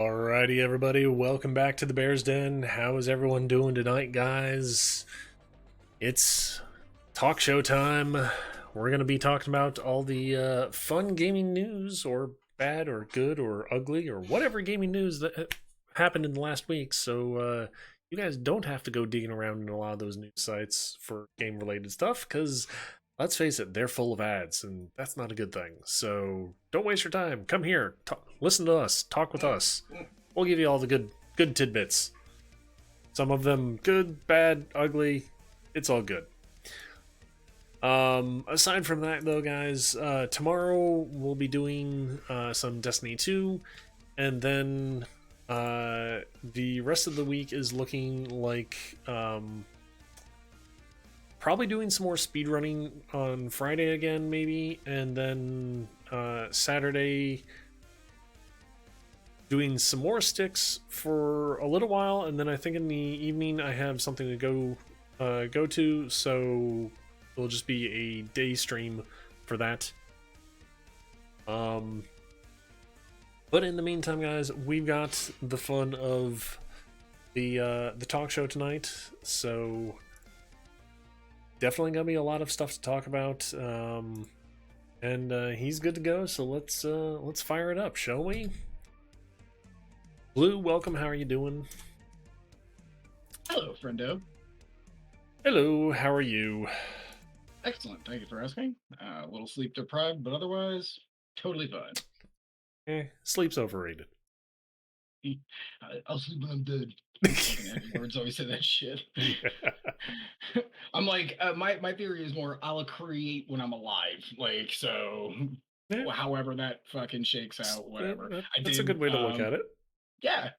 Alrighty, everybody, welcome back to the Bears Den. How is everyone doing tonight, guys? It's talk show time. We're going to be talking about all the fun gaming news, or bad, or good, or ugly, or whatever gaming news that happened in the last week. So, you guys don't have to go digging around in a lot of those news sites for game related stuff, because let's face it, they're full of ads, and that's not a good thing. So, don't waste your time. Come here, listen to us, talk with us. We'll give you all the good tidbits. Some of them good, bad, ugly. It's all good. Aside from that, though, guys, tomorrow we'll be doing some Destiny 2, and then the rest of the week is looking like probably doing some more speedrunning on Friday again, maybe, and then Saturday doing some more sticks for a little while, and then I think in the evening I have something to go to, so it'll just be a day stream for that. But in the meantime, guys, we've got the fun of the talk show tonight, so definitely gonna be a lot of stuff to talk about. And he's good to go, so let's fire it up, shall we? Blue, welcome. How are you doing? Hello, friendo. Hello, how are you? Excellent. Thank you for asking. A little sleep deprived, but otherwise, totally fine. Sleep's overrated. I'll sleep when I'm dead. Fucking Edwards always say that shit. I'm like, my theory is more I'll create when I'm alive. Like, so Yeah, however that fucking shakes out, whatever. I that's a did, good way to look at it. yeah.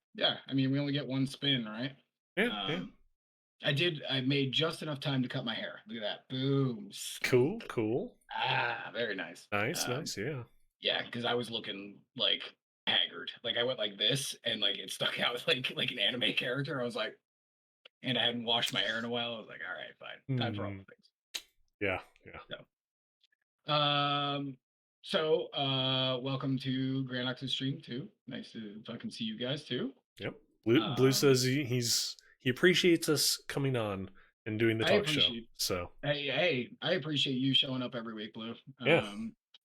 I mean, we only get one spin, right? Yeah. Um, I made just enough time to cut my hair. Look at that. Boom. Cool. Very nice. Nice, yeah. Yeah, because I was looking like haggard. Like I went like this, and like it stuck out like an anime character. I was like, and I hadn't washed my hair in a while. I was like, all right, fine, time for all Hmm. the things. Yeah. Welcome to Grand Ox's stream too. Nice to fucking see you guys too. Yep. Blue Um, says he appreciates us coming on and doing the I talk show. appreciate So hey, I appreciate you showing up every week, Blue. yeah,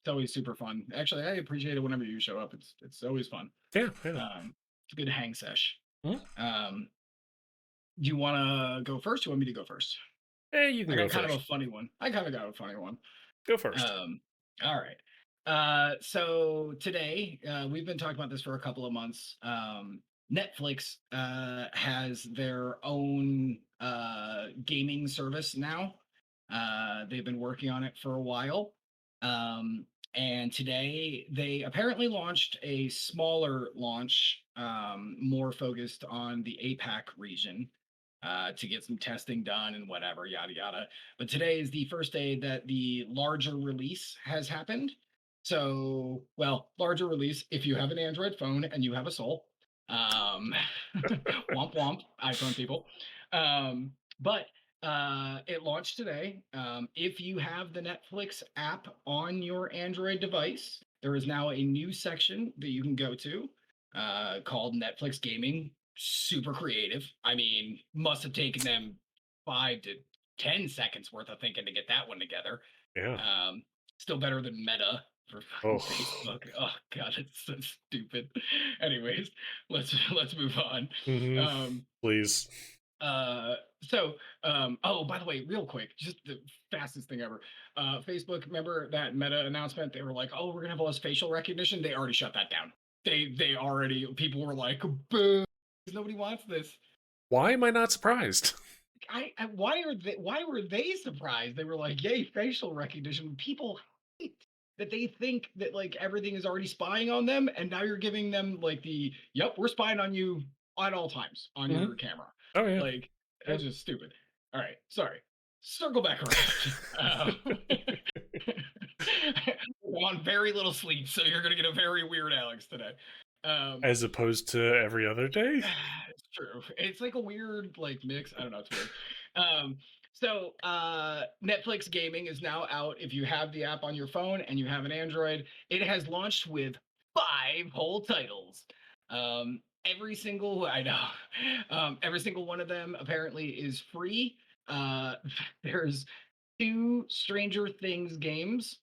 It's always super fun. Actually, I appreciate it whenever you show up. It's always fun. yeah. It's a good hang sesh. Hmm? Um, do you want to go first? You want me to go first? Hey, you I can go got kind of a first. funny one. I kind of got a funny one. Go first. Um, all right. So today, we've been talking about this for a couple of months. Netflix has their own gaming service now. They've been working on it for a while. Um, and today they apparently launched a smaller launch, more focused on the APAC region, to get some testing done and whatever, yada yada. But today is the first day that the larger release has happened. So, well, larger release if you have an Android phone and you have a soul. Um, womp womp, iPhone people. But it launched today. If you have the Netflix app on your Android device, there is now a new section that you can go to, called Netflix Gaming. Super creative. I mean, must have taken them 5 to 10 seconds worth of thinking to get that one together. Yeah. Um, Still better than Meta for Oh, fucking Facebook. Oh god, it's so stupid. Anyways, let's move on. hmm. Um, Please. uh, so, oh, by the way, real quick, just the fastest thing ever. Facebook, remember that Meta announcement? They were like, "Oh, we're gonna have all this facial recognition." They already shut that down. They already, people were like, "Boo, nobody wants this." Why am I not surprised? Why were they surprised? They were like, "Yay, facial recognition." People hate that. They think that like everything is already spying on them, and now you're giving them like the, "Yep, we're spying on you at all times on Hmm. your camera." Oh yeah. Like, Yeah. that's just stupid. All right, sorry. Circle back around. I'm on very little sleep, so you're gonna get a very weird Alex today. Um, As opposed to every other day. it's true. It's like a weird like mix. I don't know. It's weird. Um, Netflix Gaming is now out. If you have the app on your phone and you have an Android, it has launched with 5 whole titles. Every single I know, every single one of them apparently is free. Uh, there's two Stranger Things games.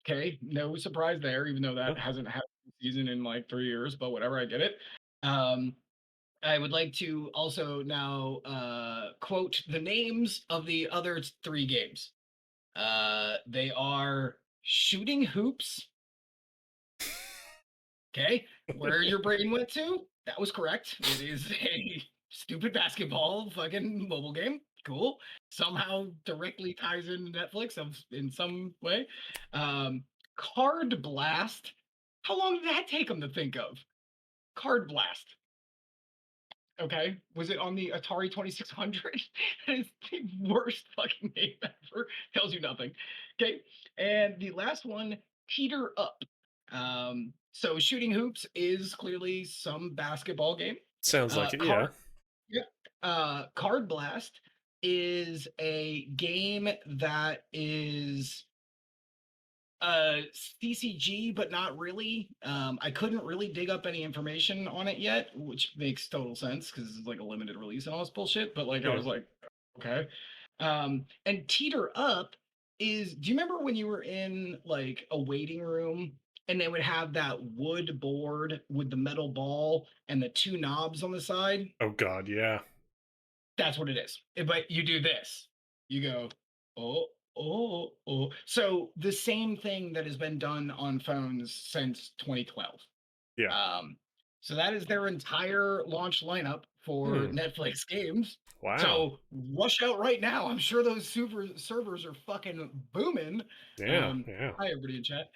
Okay, no surprise there, even though that Huh? hasn't happened season in like 3 years, but whatever, I get it. Um, I would like to also now quote the names of the other three games. They are Shooting Hoops. Okay, where your brain went to, that was correct. It is a stupid basketball fucking mobile game. Cool. Somehow directly ties into Netflix in some way. Um, Card Blast. How long did that take them to think of? Card Blast. Okay. Was it on the Atari 2600? It's the worst fucking name ever. Tells you nothing. Okay. And the last one, Peter Up. So shooting hoops is clearly some basketball game. Sounds like it, Card yeah. yeah. Card Blast is a game that is CCG, but not really. I couldn't really dig up any information on it yet, which makes total sense because it's like a limited release and all this bullshit. But like, I Yeah. was like, okay. And Teeter Up is. Do you remember when you were in like a waiting room and they would have that wood board with the metal ball and the two knobs on the side? Oh God, yeah. That's what it is. But you do this. You go, oh, oh, oh. So the same thing that has been done on phones since 2012. Yeah. Um, so that is their entire launch lineup for Hmm. Netflix games. Wow. So rush out right now. I'm sure those super servers are fucking booming. Yeah, yeah. Hi everybody in chat.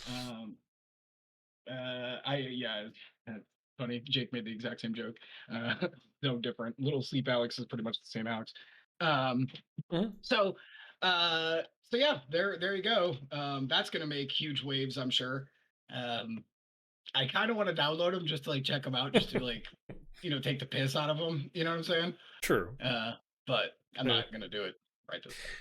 Um, I yeah, it's funny. Jake made the exact same joke. Uh, no different. Little Sleep Alex is pretty much the same Alex. Um, Mhm. so so yeah, there you go. That's gonna make huge waves, I'm sure. Um, I kind of want to download them just to like check them out, just to like take the piss out of them. You know what I'm saying? True. Uh, but I'm Yeah. not gonna do it right this second.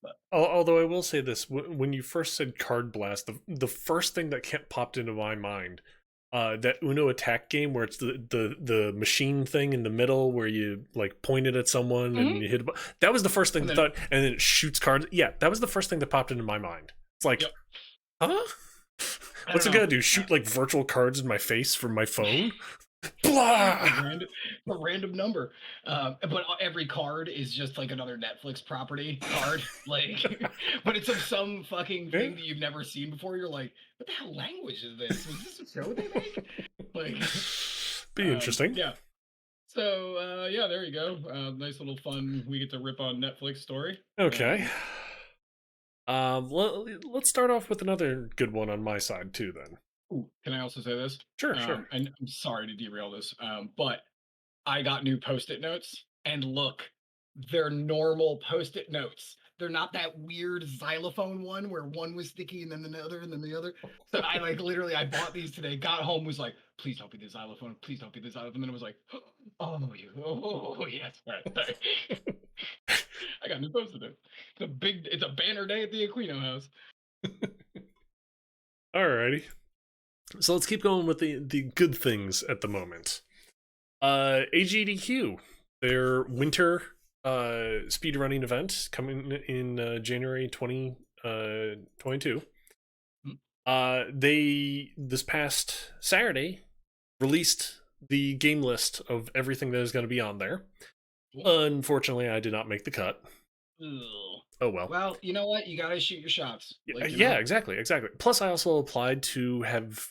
But Although I will say this, when you first said Card Blast, the first thing that popped into my mind, that Uno attack game where it's the machine thing in the middle where you like point it at someone and Mhm. you hit. That was the first thing And that then thought, and then it shoots cards. Yeah, that was the first thing that popped into my mind. It's like, yep, huh? I don't What's it know. gonna do? Shoot like virtual cards in my face from my phone? Blah. A random number. But every card is just like another Netflix property card. Like, but it's of some fucking Yeah. thing that you've never seen before. You're like, what the hell language is this? Was this a show they make? Like, Be interesting. yeah. So yeah, there you go. Nice little fun. We get to rip on Netflix story. Okay. Let's start off with another good one on my side too. Then. Ooh, can I also say this? Sure, sure. And I'm sorry to derail this, but I got new post-it notes, and look, they're normal post-it notes. They're not that weird xylophone one where one was sticky and then the other and then the other. So I like literally I bought these today, got home, was like, please don't be the xylophone, please don't be the xylophone. And then it was like, oh yes, all right, sorry. I got new post-it notes. It's a banner day at the Aquino house. Alrighty. So let's keep going with the good things at the moment. AGDQ, their winter speedrunning event coming in January 2022. They this past Saturday released the game list of everything that is going to be on there. Unfortunately, I did not make the cut. Ugh. Oh well. Well, you know what? You gotta shoot your shots. Like, Yeah, exactly. Plus, I also applied to have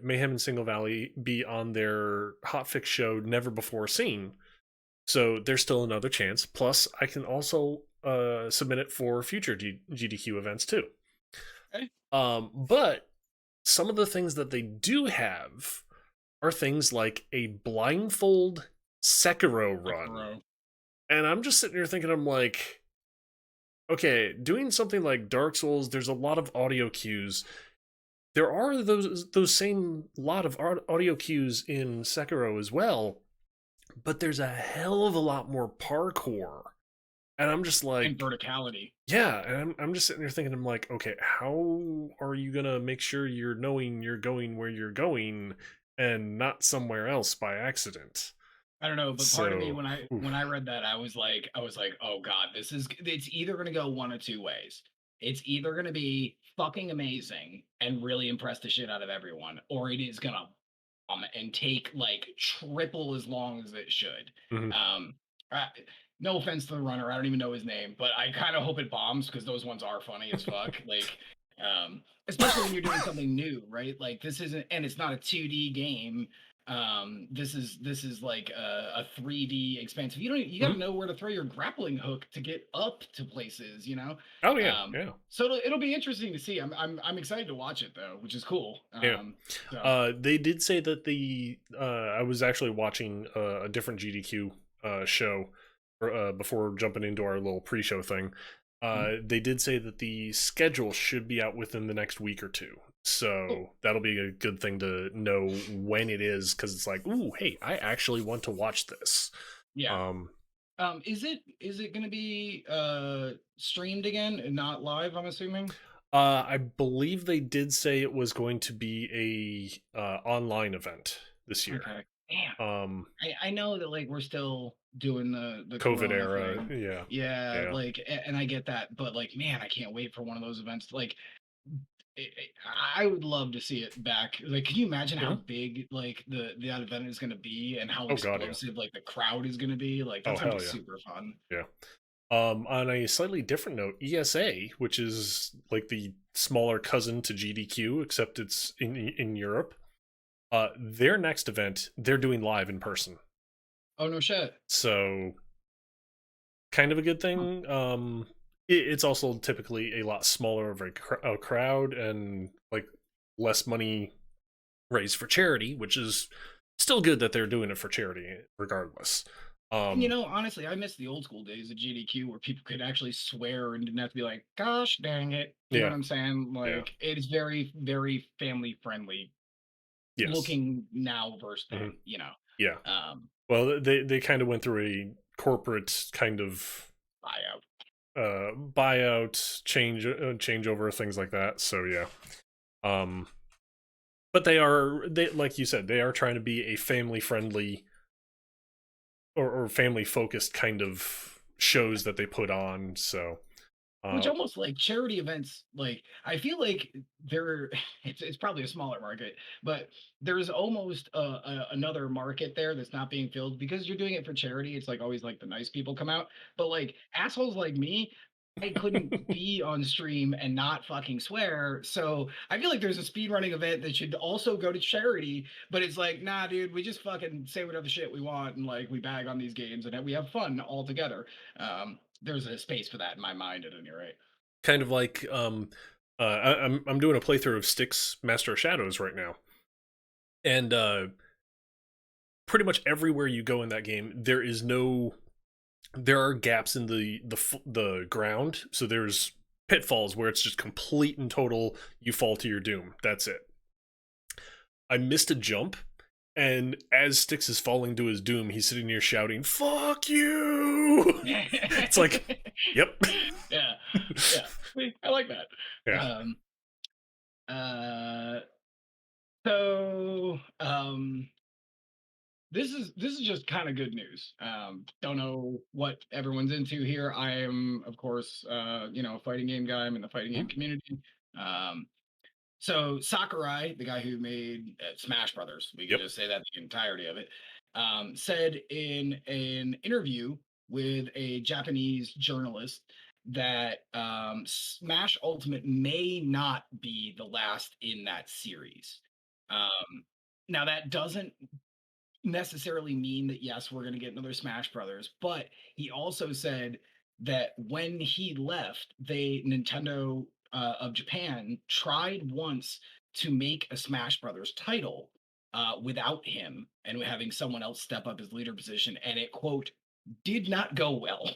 Mayhem and Single Valley be on their hotfix show Never Before Seen. So there's still another chance. Plus, I can also submit it for future GDQ events too. Okay. But some of the things that they do have are things like a blindfold Sekiro run. And I'm just sitting here thinking, I'm like, okay, doing something like Dark Souls, there's a lot of audio cues. There are those same lot of audio cues in Sekiro as well, but there's a hell of a lot more parkour. And I'm just like, and verticality. Yeah, and I'm just sitting there thinking, I'm like, okay, how are you gonna make sure you're knowing you're going where you're going and not somewhere else by accident. I don't know, but part of me So, when I oof. when I read that, I was like, "Oh god, this is it's either going to go one of two ways. It's either going to be fucking amazing and really impress the shit out of everyone, or it is going to and take like triple as long as it should." Mhm. Um, I, no offense to the runner, I don't even know his name, but I kind of hope it bombs because those ones are funny as fuck. Like, especially when you're doing something new, right? Like this isn't, and it's not a 2D game. This is like a 3D expansive. You got to Mhm. know where to throw your grappling hook to get up to places, you know. Oh yeah, Um, yeah, so it'll be interesting to see. I'm excited to watch it though, which is cool. yeah. So They did say that I was actually watching a different GDQ show before jumping into our little pre-show thing. mhm. They did say that the schedule should be out within the next week or two. Cool. So that'll be a good thing to know when it is, because it's like, ooh, hey, I actually want to watch this. Yeah. Um, Is it going to be streamed again and not live? I'm assuming. I believe they did say it was going to be a online event this year. Okay. Damn. Um, I know that like we're still doing the COVID corona era, thing. yeah, Yeah, yeah. like and I get that, but like man, I can't wait for one of those events. Like I would love to see it back. Like, can you imagine how Mhm. big like that event is going to be and how Oh god, yeah. explosive like the crowd is going to be? Like, Oh that's going to be hell yeah, super fun. yeah. On a slightly different note, ESA, which is like the smaller cousin to GDQ, except it's in Europe. Their next event they're doing live in person, Oh no shit. so kind of a good Huh. thing. It's also typically a lot smaller of a crowd and like less money raised for charity, which is still good that they're doing it for charity regardless. And Um, honestly, I miss the old school days of GDQ where people could actually swear and didn't have to be like, "Gosh dang it," you know yeah, what I'm saying? yeah, Like, it's very, very family friendly yes, looking now versus hmm then. yeah. Um, Well, they kind of went through a corporate kind of buyout. buyout changeover, things like that. So yeah. Um, but they like you said, they are trying to be a family friendly or family focused kind of shows that they put on. So Which uh, almost like charity events, like I feel like there, it's probably a smaller market, but there's almost another market there that's not being filled because you're doing it for charity. It's like always like the nice people come out, but like assholes like me, I couldn't be on stream and not fucking swear. So I feel like there's a speed running event that should also go to charity, but it's like, nah, dude, we just fucking say whatever shit we want and like we bag on these games and we have fun all together. There's a space for that in my mind at any rate. kind of like I'm doing a playthrough of Styx Master of Shadows right now, and pretty much everywhere you go in that game, there are gaps in the ground, so there's pitfalls where it's just complete and total you fall to your doom. That's it. I missed a jump, and as Styx is falling to his doom, he's sitting here shouting, "Fuck you!" It's like, yep. Yeah, yeah. See, I like that. Yeah. Um, uh, so this is just kind of good news. Don't know what everyone's into here. I am, of course, a fighting game guy. I'm in the fighting game Mhm. community. Um, So Sakurai, the guy who made Smash Brothers, we could Yep. just say that the entirety of it, said in an interview with a Japanese journalist that Smash Ultimate may not be the last in that series. Now that doesn't necessarily mean that yes, we're going to get another Smash Brothers, but he also said that when he left, Nintendo of Japan tried once to make a Smash Brothers title without him and having someone else step up his leader position, and it quote did not go well.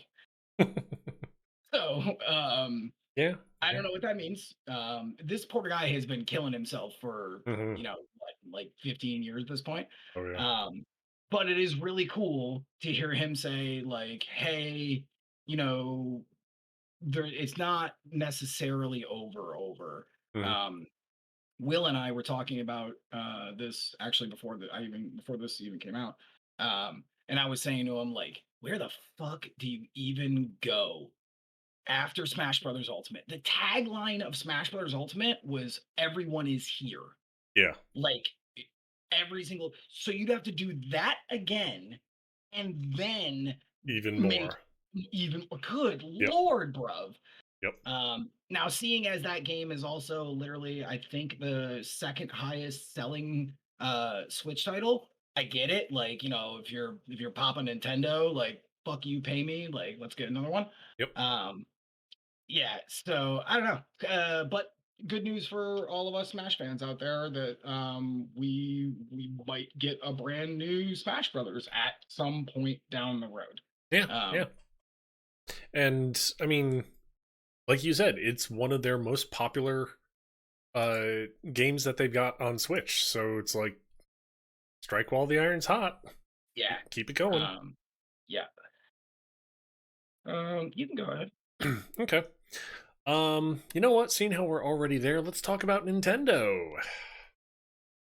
So Yeah. I Yeah. don't know what that means. This poor guy has been killing himself for, hmm what, like 15 years at this point. Oh yeah. Um, but it is really cool to hear him say, like, hey, you know, it's not necessarily over. hmm Um, Will and I were talking about this actually before this even came out. And I was saying to him like, where the fuck do you even go after Smash Brothers Ultimate? The tagline of Smash Brothers Ultimate was "Everyone is here." Yeah, Like every single, so you'd have to do that again, and then even make more. even good Yep, lord, bruv. yep, Now, seeing as that game is also literally, I think, the second highest selling Switch title, I get it. Like, if you're Papa Nintendo, like, fuck you, pay me, like, let's get another one. yep. Um, yeah, so I don't know. But good news for all of us Smash fans out there that we might get a brand new Smash Brothers at some point down the road. Yeah, yeah. Um, And I mean, like you said, it's one of their most popular games that they've got on Switch. So it's like strike while the iron's hot. yeah. Keep it going. Um, yeah. You can go ahead. Okay. You know what? Seeing how we're already there, let's talk about Nintendo.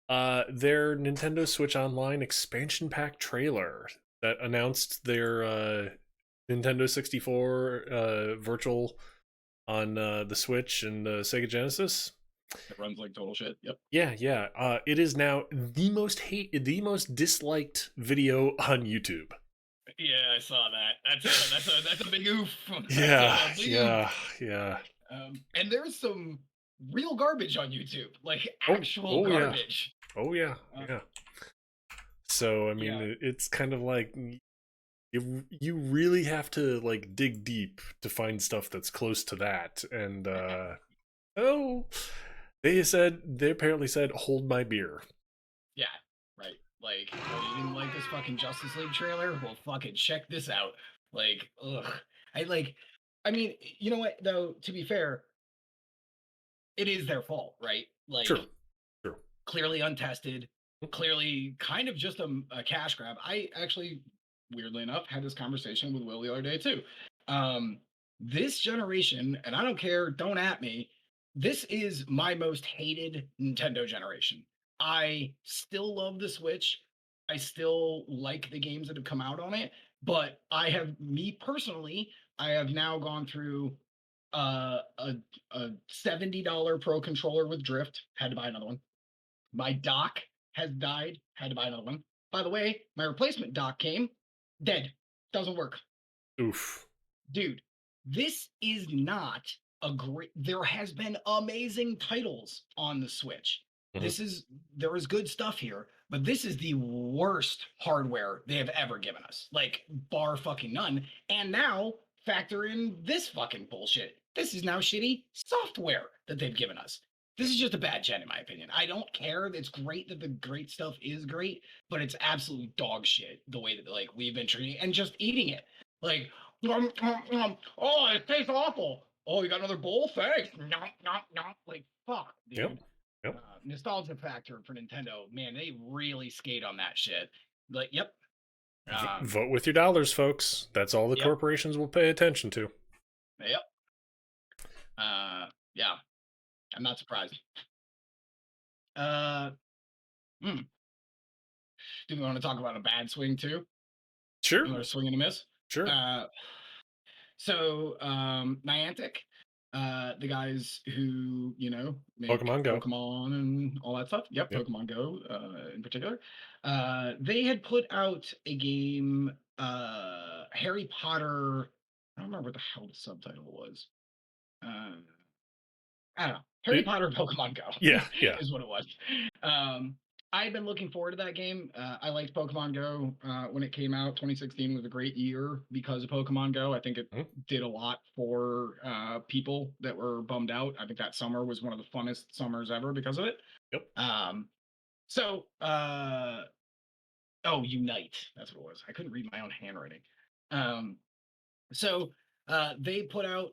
Their Nintendo Switch Online expansion pack trailer that announced their Nintendo 64 virtual on the Switch and Sega Genesis. It runs like total shit. Yep. Yeah, yeah. It is now the most disliked video on YouTube. Yeah, I saw that. That's a big oof. That's Yeah, a big oof. yeah, yeah. And there's some real garbage on YouTube, like Oh, actual oh yeah, garbage. oh yeah, Uh, yeah. So I mean, yeah. it's kind of like you really have to like dig deep to find stuff that's close to that. And oh, they apparently said hold my beer. Yeah. Right. Like, oh, you didn't like this fucking Justice League trailer? Well, fucking check this out. Like, ugh. I like. I mean, you know what? Though, to be fair, it is their fault, right? Like, True, true. clearly untested, clearly kind of just a cash grab. I actually, weirdly enough, had this conversation with Will the other day too. Um, this generation, and I don't care, don't at me. This is my most hated Nintendo generation. I still love the Switch. I still like the games that have come out on it, but me personally, I have now gone through a $70 Pro controller with drift. Had to buy another one. My dock has died. Had to buy another one. By the way, my replacement dock came dead. Doesn't work. Oof. Dude, this is not a great. There has been amazing titles on the Switch. Mhm. This is there is good stuff here, but this is the worst hardware they have ever given us. Like bar fucking none. And now factor in this fucking bullshit. This is now shitty software that they've given us. This is just a bad gen in my opinion. I don't care. It's great that the great stuff is great, but it's absolute dog shit the way that like we've been treating and just eating it. Like, oh, it tastes awful. Oh, you got another bowl? Thanks. No, no, no. Like, fuck, Yep. dude. Yep. Nostalgia factor for Nintendo, man, they really skate on that shit. Like, yep, Vote with your dollars, folks. That's all the yep, corporations will pay attention to. yep. Yeah, I'm not surprised. Uh, hmm. Do we want to talk about a bad swing too? Sure, Another swing and a miss? sure. Uh, Niantic, the guys who, make Pokemon Go. Pokemon and all that stuff. Yep, Yep. Pokemon Go, in particular. They had put out a game, Harry Potter. I don't remember what the hell the subtitle was. Uh, I don't know. Harry It- Potter Pokemon Go yeah, yeah. is what it was. Um, I've been looking forward to that game. I liked Pokemon Go when it came out. 2016 was a great year because of Pokemon Go. I think it Mhm. did a lot for people that were bummed out. I think that summer was one of the funnest summers ever because of it. Yep. Um, so, oh, Unite. That's what it was. I couldn't read my own handwriting. Um, so they put out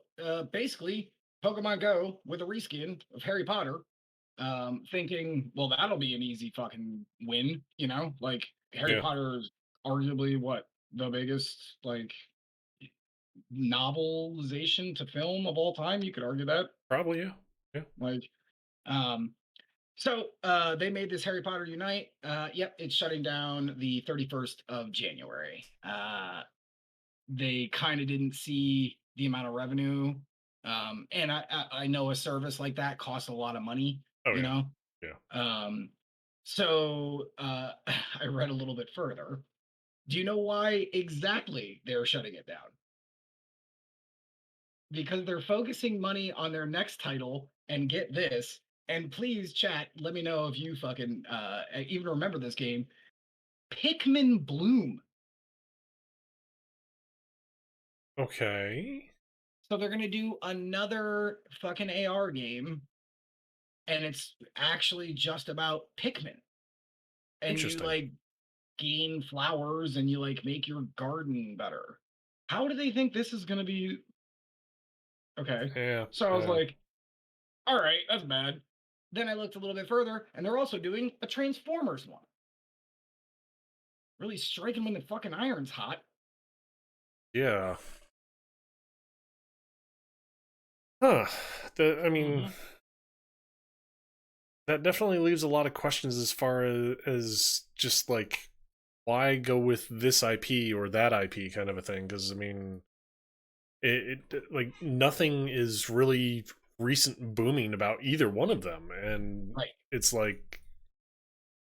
basically Pokemon Go with a reskin of Harry Potter, thinking, well, that'll be an easy fucking win, like Harry Yeah. Potter is arguably what the biggest like novelization to film of all time. You could argue that, Probably, yeah. Yeah. like, um, So they made this Harry Potter Unite. Yep, it's shutting down the 31st of January. They kind of didn't see the amount of revenue. And I know a service like that costs a lot of money, Oh you yeah, know? yeah. Um, so I read a little bit further. Do you know why exactly they're shutting it down? Because they're focusing money on their next title. And get this, and please chat, let me know if you fucking even remember this game. Pikmin Bloom. Okay, So they're gonna do another fucking AR game, and it's actually just about Pikmin. And you interesting. like gain flowers and you like make your garden better. How do they think this is gonna be okay? Yeah, So I was yeah, like, all right, that's bad. Then I looked a little bit further, and they're also doing a Transformers one. Really striking when the fucking iron's hot. yeah. Huh. I mean, Hmm. that definitely leaves a lot of questions as far as just like why go with this IP or that IP kind of a thing. Because I mean, like nothing is really recent booming about either one of them, and Right. it's like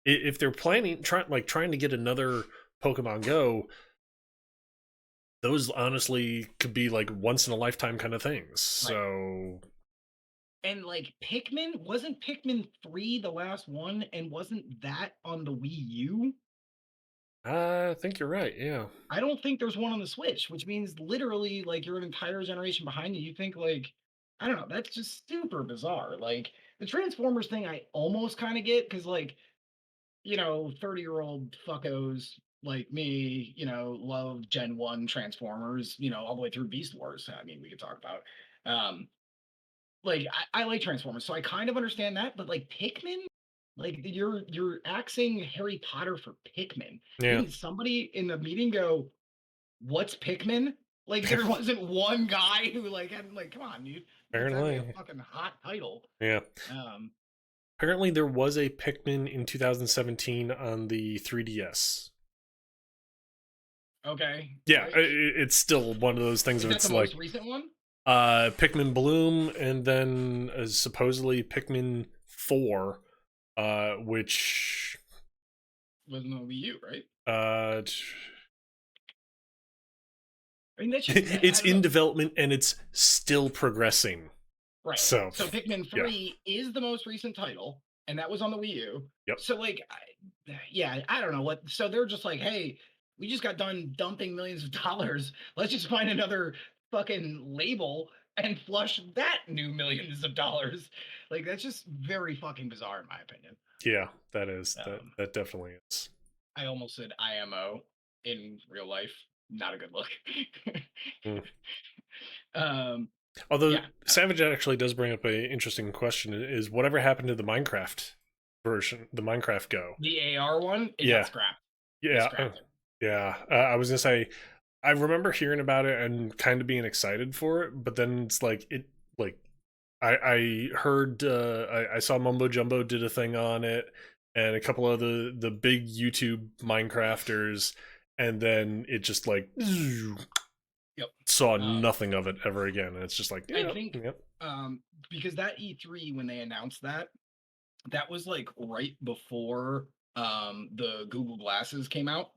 if they're trying to get another Pokemon Go, those honestly could be like once in a lifetime kind of things. Right. So And like Pikmin, wasn't Pikmin 3 the last one? And wasn't that on the Wii U? I think you're right. Yeah. I don't think there's one on the Switch, which means literally like you're an entire generation behind you. You think like, I don't know, that's just super bizarre. Like the Transformers thing, I almost kind of get because like, 30-year-old fuckos like me, love Gen 1 Transformers, all the way through Beast Wars. I mean, we could talk about. Um, like I like Transformers, so I kind of understand that, but like Pikmin, like you're axing Harry Potter for Pikmin. Yeah. Didn't somebody in the meeting go, "What's Pikmin?" Like there wasn't one guy who like hadn't like, come on, dude, that's actually a Apparently. fucking hot title. Yeah. Um, Apparently there was a Pikmin in 2017 on the 3DS. okay, Yeah, it's still one of those things is where that the it's most like recent one? Pikmin Bloom and then supposedly Pikmin 4 which Wasn't on Wii U, right? uh I mean, that's just I it's don't know. in development and it's still progressing. Right. So, So Pikmin yeah. 3 is the most recent title, and that was on the Wii U. Yep. So like yeah, I don't know what, so they're just like, "Hey, we just got done dumping millions of dollars. Let's just find another fucking label and flush that new millions of dollars." Like that's just very fucking bizarre in my opinion. Yeah, that is Um that definitely is. I almost said IMO in real life. Not a good look. Mm. um Although yeah, Savage actually does bring up a interesting question: is whatever happened to the Minecraft version, the Minecraft Go? the AR one, it got Yeah, scrapped. They yeah, scrapped it. yeah. I was gonna say I remember hearing about it and kind of being excited for it, but then it's like like I heard I saw Mumbo Jumbo did a thing on it, and a couple of the big YouTube Minecrafters, and then it just like Yep. saw Um, nothing of it ever again, and it's just like I yep, think yep. because that E3 when they announced that, that was like right before the Google Glasses came out,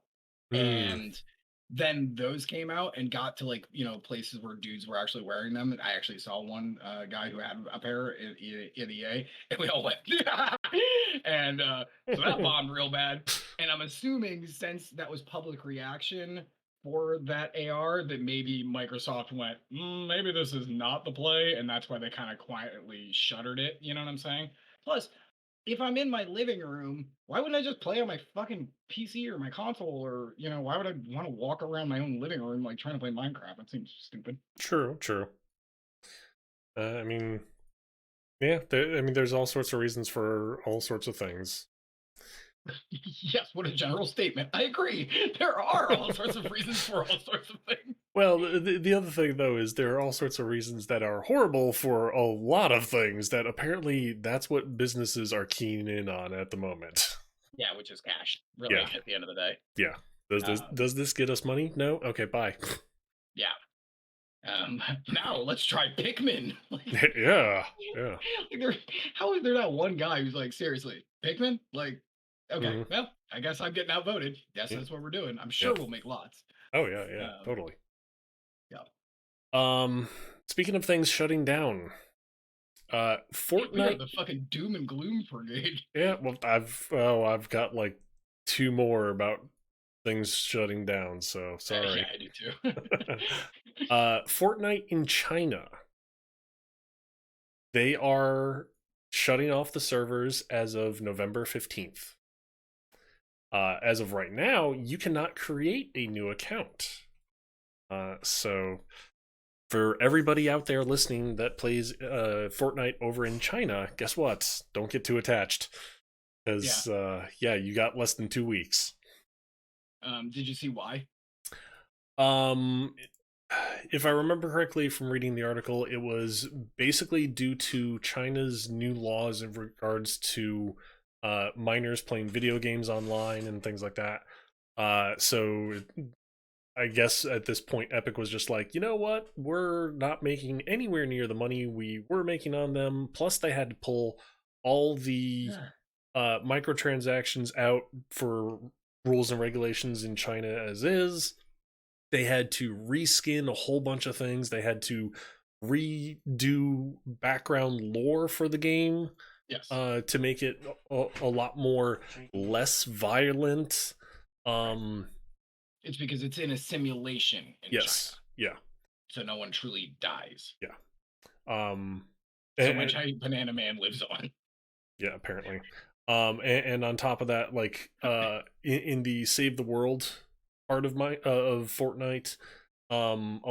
Mm. and then those came out and got to like places where dudes were actually wearing them. And I actually saw one guy who had a pair in EA, and we all went, and so that bombed real bad. And I'm assuming since that was public reaction for that AR, that maybe Microsoft went, maybe this is not the play, and that's why they kind of quietly shuttered it. You know what I'm saying? Plus, if I'm in my living room, why wouldn't I just play on my fucking PC or my console? Or, why would I want to walk around my own living room like trying to play Minecraft? That seems stupid. True, true. I mean, yeah. I mean, there's all sorts of reasons for all sorts of things. Yes, what a general statement. I agree. There are all sorts of reasons for all sorts of things. Well, the other thing though is there are all sorts of reasons that are horrible for a lot of things that apparently that's what businesses are keen in on at the moment. Yeah, which is cash, Yeah, really, at the end of the day. yeah. Does this get us money? No. Okay, bye. Yeah. Now let's try Pikmin. Yeah, yeah. Like there, how is there not one guy who's like, seriously, Pikmin? Like, okay, Hmm. well, I guess I'm getting outvoted. Yes, Yeah, that's what we're doing. I'm yeah. sure we'll make lots. Oh yeah, yeah. Um, Totally. yeah. Um, Speaking of things shutting down, We are Fortnite. the fucking doom and gloom brigade. Yeah, well, I've got like two more about things shutting down. So Yeah, sorry. I do too. Fortnite in China. They are shutting off the servers as of November 15th. As of right now, you cannot create a new account. So for everybody out there listening that plays Fortnite over in China, guess what? Don't get too attached. Yeah. Because, yeah, you got less than 2 weeks. Did you see why? Um, if I remember correctly from reading the article, it was basically due to China's new laws in regards to minors playing video games online and things like that. So I guess at this point, Epic was just like, you know what? We're not making anywhere near the money we were making on them. Plus, they had to pull all the microtransactions out for rules and regulations in China as is. They had to reskin a whole bunch of things. They had to redo background lore for the game Yes. to make it a lot more less violent. Um, It's because it's in a simulation in China, yes, yeah, so no one truly dies. yeah. Um, So my and, giant banana man lives on. yeah, apparently. And on top of that, like in the Save the World part of my of Fortnite, a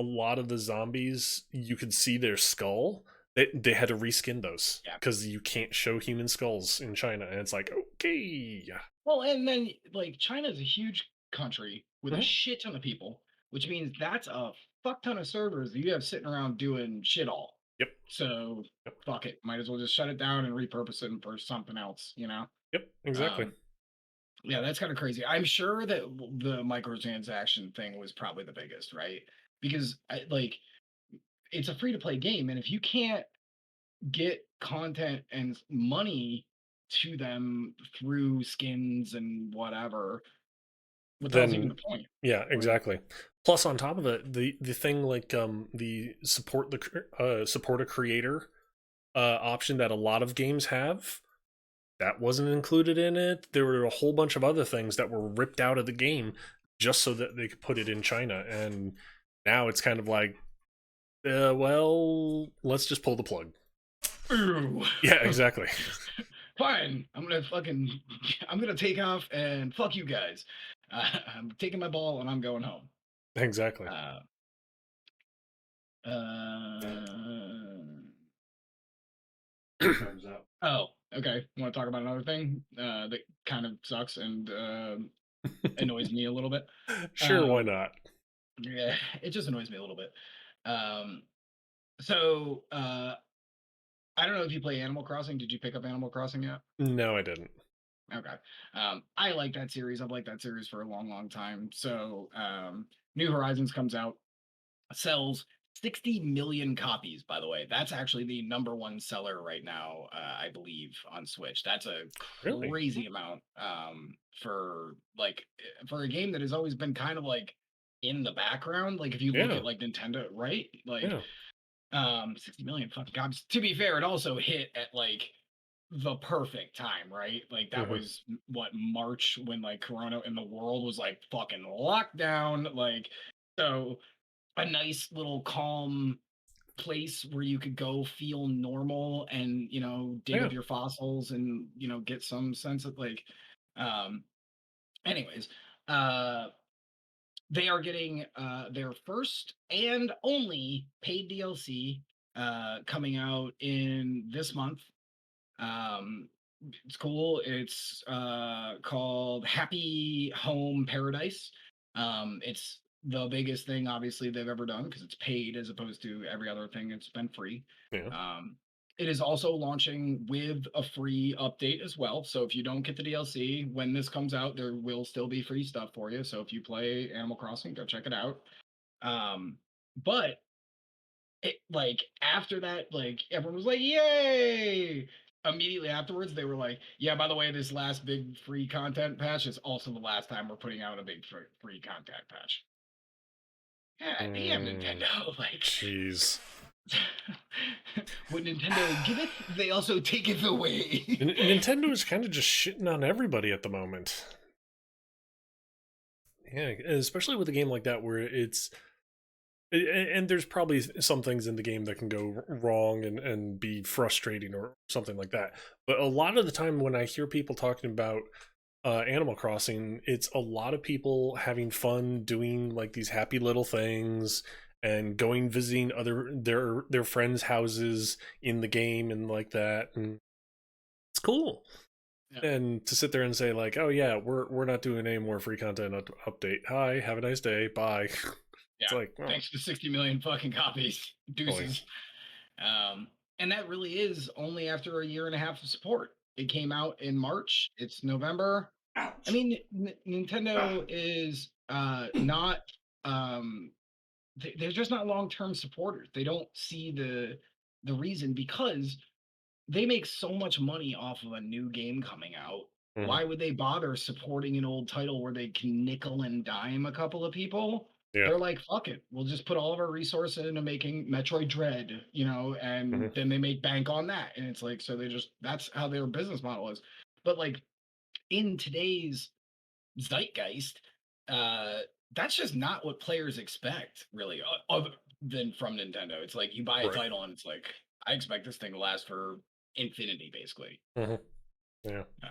lot of the zombies you could see their skull. They had to reskin those Yeah. because you can't show human skulls in China, and it's like okay, Well, and then like China's a huge country with a mhm, shit ton of people, which means that's a fuck ton of servers that you have sitting around doing shit all. yep, So yep, fuck it. Might as well just shut it down and repurpose it for something else, you know? yep, exactly. Um, yeah, that's kind of crazy. I'm sure that the microtransaction thing was probably the biggest, right? Because like it's a free to play game, and if you can't get content and money to them through skins and whatever, what the hell's even Then the point? yeah, Like, exactly. Plus, on top of it, the thing like the support a creator option that a lot of games have that wasn't included in it. There were a whole bunch of other things that were ripped out of the game just so that they could put it in China. And now it's kind of like, well, let's just pull the plug. ooh, Yeah, exactly. fine. I'm gonna take off and fuck you guys. I'm taking my ball and I'm going home. Exactly. Uh, uh, Time's up. oh, okay. Want to talk about another thing that kind of sucks and annoys me a little bit? Sure, why Um, not? yeah, it just annoys me a little bit. Um, so I don't know if you play Animal Crossing. Did you pick up Animal Crossing yet? No, I didn't. Okay. I like that series. I've liked that series for a long, long time. So New Horizons comes out, sells 60 million copies, by the way. That's actually the number one seller right now, I believe, on Switch. That's a Really? crazy amount for for a game that has always been kind of like in the background. Like if you look Yeah, at like Nintendo, right? Like yeah. 60 million fucking copies. To be fair, it also hit at like the perfect time, right? Like that Hmm. was what March when like Corona in the world was like fucking lockdown. Like so a nice little calm place where you could go feel normal and dig Yeah. up your fossils and get some sense of like um anyways uh they are getting their first and only paid DLC coming out in this month. um it's cool. It's called Happy Home Paradise. It's the biggest thing, obviously, they've ever done because it's paid as opposed to every other thing that's been free. Yeah. Um, it is also launching with a free update as well. So if you don't get the DLC when this comes out, there will still be free stuff for you. So if you play Animal Crossing, go check it out. But it like after that, like everyone was like, "Yay!" Immediately afterwards, they were like, "Yeah, by the way, this last big free content patch is also the last time we're putting out a big free content patch." God damn, Mm, Nintendo! Like, jeez. what Nintendo giveth, they also taketh away. Nintendo is kind of just shitting on everybody at the moment. Yeah, especially with a game like that where and there's probably some things in the game that can go wrong and be frustrating or something like that. But a lot of the time when I hear people talking about Animal Crossing, it's a lot of people having fun doing like these happy little things and going visiting their friends' houses in the game and like that, and it's cool. Yeah, And to sit there and say like, "Oh yeah, we're not doing any more free content update. Hi, have a nice day. Bye." It's yeah. like, oh, Thanks to 60 million fucking copies. boy. Deuces. And that really is only after a year and a half of support. It came out in March. It's November. I Ouch. mean, Nintendo is not they're just not long-term supporters. They don't see the reason because they make so much money off of a new game coming out. Mhm. Why would they bother supporting an old title where they can nickel and dime a couple of people? Yeah. They're like, fuck it. We'll just put all of our resources into making Metroid Dread, and Mhm. then they make bank on that. And it's like, so that's how their business model is. But like in today's zeitgeist, uh, that's just not what players expect, really, other than from Nintendo. It's like you buy a Right. title and it's like, I expect this thing to last for infinity, basically. Mhm. Yeah. Uh,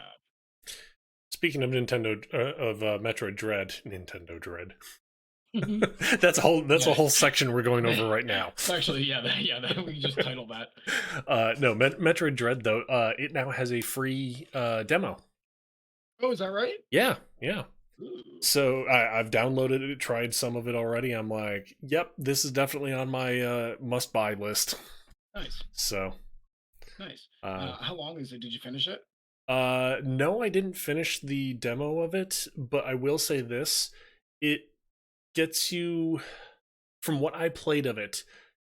Speaking of Nintendo of Metroid Dread, Nintendo Dread. Mhm. That's a yeah, whole section we're going over right now. actually, yeah, we can just title that. No, Metroid Dread though, it now has a free demo. Oh, is that right? Yeah, yeah. Ooh, So I've downloaded it, tried some of it already. I'm like, yep, this is definitely on my must buy list. nice, So, nice. uh, How long is it? Did you finish it? no, I didn't finish the demo of it, but I will say this: it gets you, from what I played of it,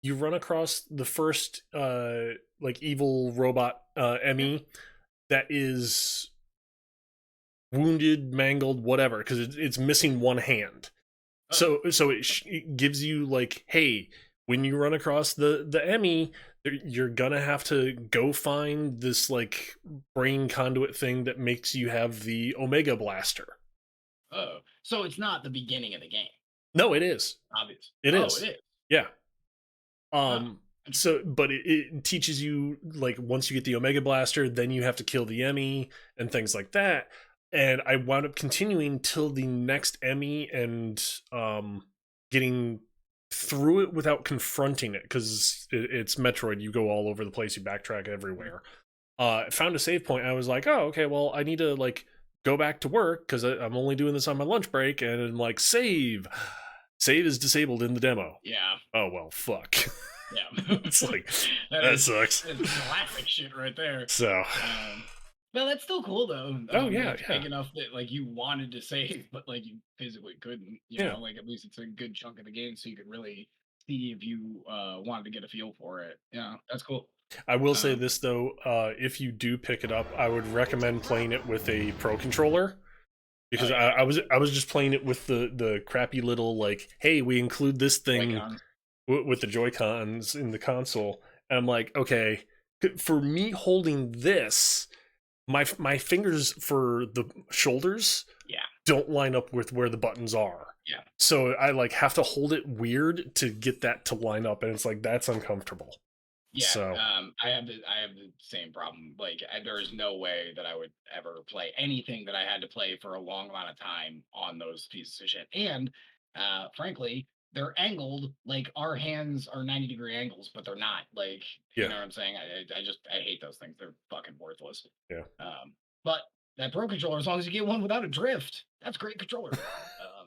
you run across the first like evil robot Yeah. Emmy that is wounded, mangled, whatever, because it's missing one hand. Oh, So it gives you like, hey, when you run across the Emmy, you're gonna have to go find this like brain conduit thing that makes you have the Omega Blaster. oh. So it's not the beginning of the game, No, it is. obvious. It Oh, it is. is. Yeah. Huh. So Interesting. but it teaches you like once you get the Omega Blaster, then you have to kill the Emmy and things like that. And I wound up continuing till the next Emmy and getting through it without confronting it because it's Metroid. You go all over the place, you backtrack Mhm. everywhere. Found a save point. I was like, oh, okay, well, I need to like go back to work because I'm only doing this on my lunch break, and like save. Save is disabled in the demo. Yeah. Oh well, fuck. Yeah. It's like that that is sucks. that's classic shit right there. So, Um, well, that's still cool though. oh That yeah, it's yeah, big enough that like you wanted to save, but like you physically couldn't. yeah. Like at least it's a good chunk of the game, so you could really see if you wanted to get a feel for it. Yeah, that's cool. I will say Um, this though, if you do pick it up, I would recommend playing it with a pro controller oh because yeah, I got I was just playing it with the crappy little like, hey, we include this thing Joy-Cons. with the Joy Cons in the console, and I'm like, okay, for me holding this, my fingers for the shoulders Yeah, don't line up with where the buttons are. yeah. So I like have to hold it weird to get that to line up, and it's like that's uncomfortable. Yeah, So I have the same problem. Like, there is no way that I would ever play anything that I had to play for a long amount of time on those pieces of shit. And frankly, they're angled like our hands are 90-degree angles, but they're not. Like, you yeah, know what I'm saying? I hate those things. They're fucking worthless. yeah. But that pro controller, as long as you get one without a drift, that's a great controller.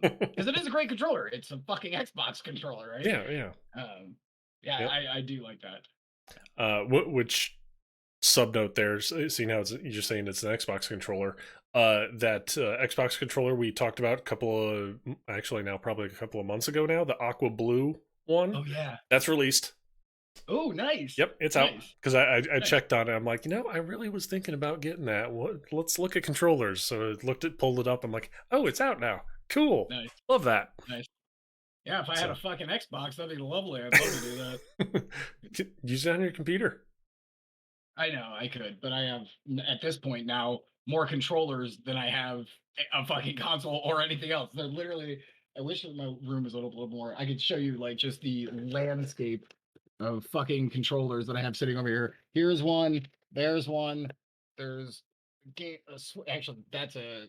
Because it is a great controller. It's a fucking Xbox controller, right? Yeah, yeah. Um, yeah, Yep. I do like that. Which sub note there, seeing how you're just saying it's an Xbox controller. That Xbox controller we talked about a couple of, actually now probably a couple of months ago now, the Aqua Blue one, Oh yeah. that's released. Oh, nice, Yep, it's out. nice, Because I nice, checked on it. I'm like, I really was thinking about getting that. Let's look at controllers. So I pulled it up. I'm like, oh, it's out now. Cool. nice, Love that. nice. Yeah, if I had a So fucking Xbox, that'd be lovely. I'd love to do that. use it on your computer. I know I could, but I have at this point now more controllers than I have a fucking console or anything else. They're literally. I wish that my room was a little more. I could show you like just the landscape of fucking controllers that I have sitting over here. Here's one. There's one. There's actually that's a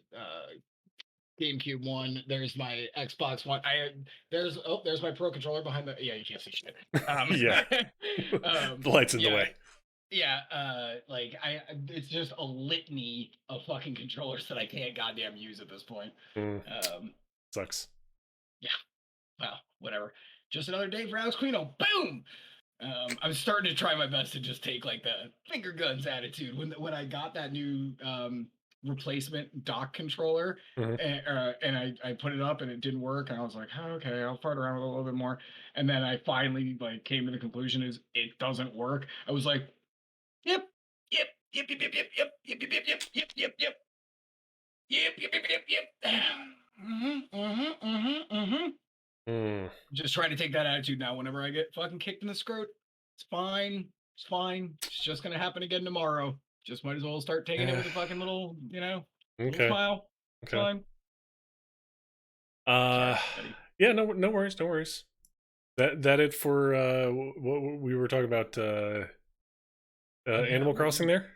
GameCube one. There's my Xbox one. There's my Pro controller behind the. Yeah, you can't see shit. Yeah. Um, The light's in the yeah, way. yeah, like it's just a litany of fucking controllers that I can't goddamn use at this point. Mm, Um, sucks. yeah, well, whatever. Just another day for Alex Quino. Boom. I'm starting to try my best to just take like the finger guns attitude. When I got that new replacement dock controller, Mhm. and I put it up and it didn't work, and I was like, oh, okay, I'll fart around with it a little bit more, and then I finally like came to the conclusion is it doesn't work. I was like, yep, yep, yep, yep, yep, yep, yep, yep, yep, yep, yep, yep, yep, yep, yep, yep, yep, yep. Mm-hmm, mm-hmm, mm-hmm, mm-hmm. Mm. Just trying to take that attitude now. Whenever I get fucking kicked in the scrot, it's fine. It's fine. It's just gonna happen again tomorrow. Just might as well start taking it Eh, with a fucking little, little okay. smile. It's Okay. fine. Uh, Sorry, Eddie. yeah. No worries. No worries. That it for what we were talking about. Oh yeah. Animal Crossing there.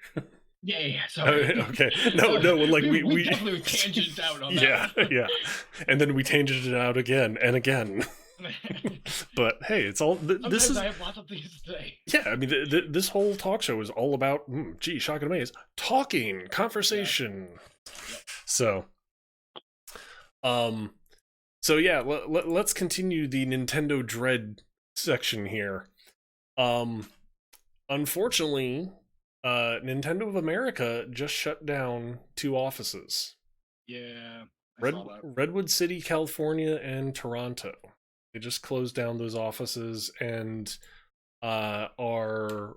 Yeah, yeah, yeah. Oh, Sorry. okay. No, Sorry. no. Like We we definitely tangent out on that yeah, one. yeah. And then we tangented it out again and again. But hey, it's all. This Sometimes is I have lots of things to say. yeah. I mean, this whole talk show is all about. Gee, shock and amaze, talking, Yeah. conversation. Yep. So, um, so yeah. Let's continue the Nintendo Dread section here. Um, Unfortunately, Nintendo of America just shut down two offices: Yeah. I saw that. Redwood City, California, and Toronto. They just closed down those offices and are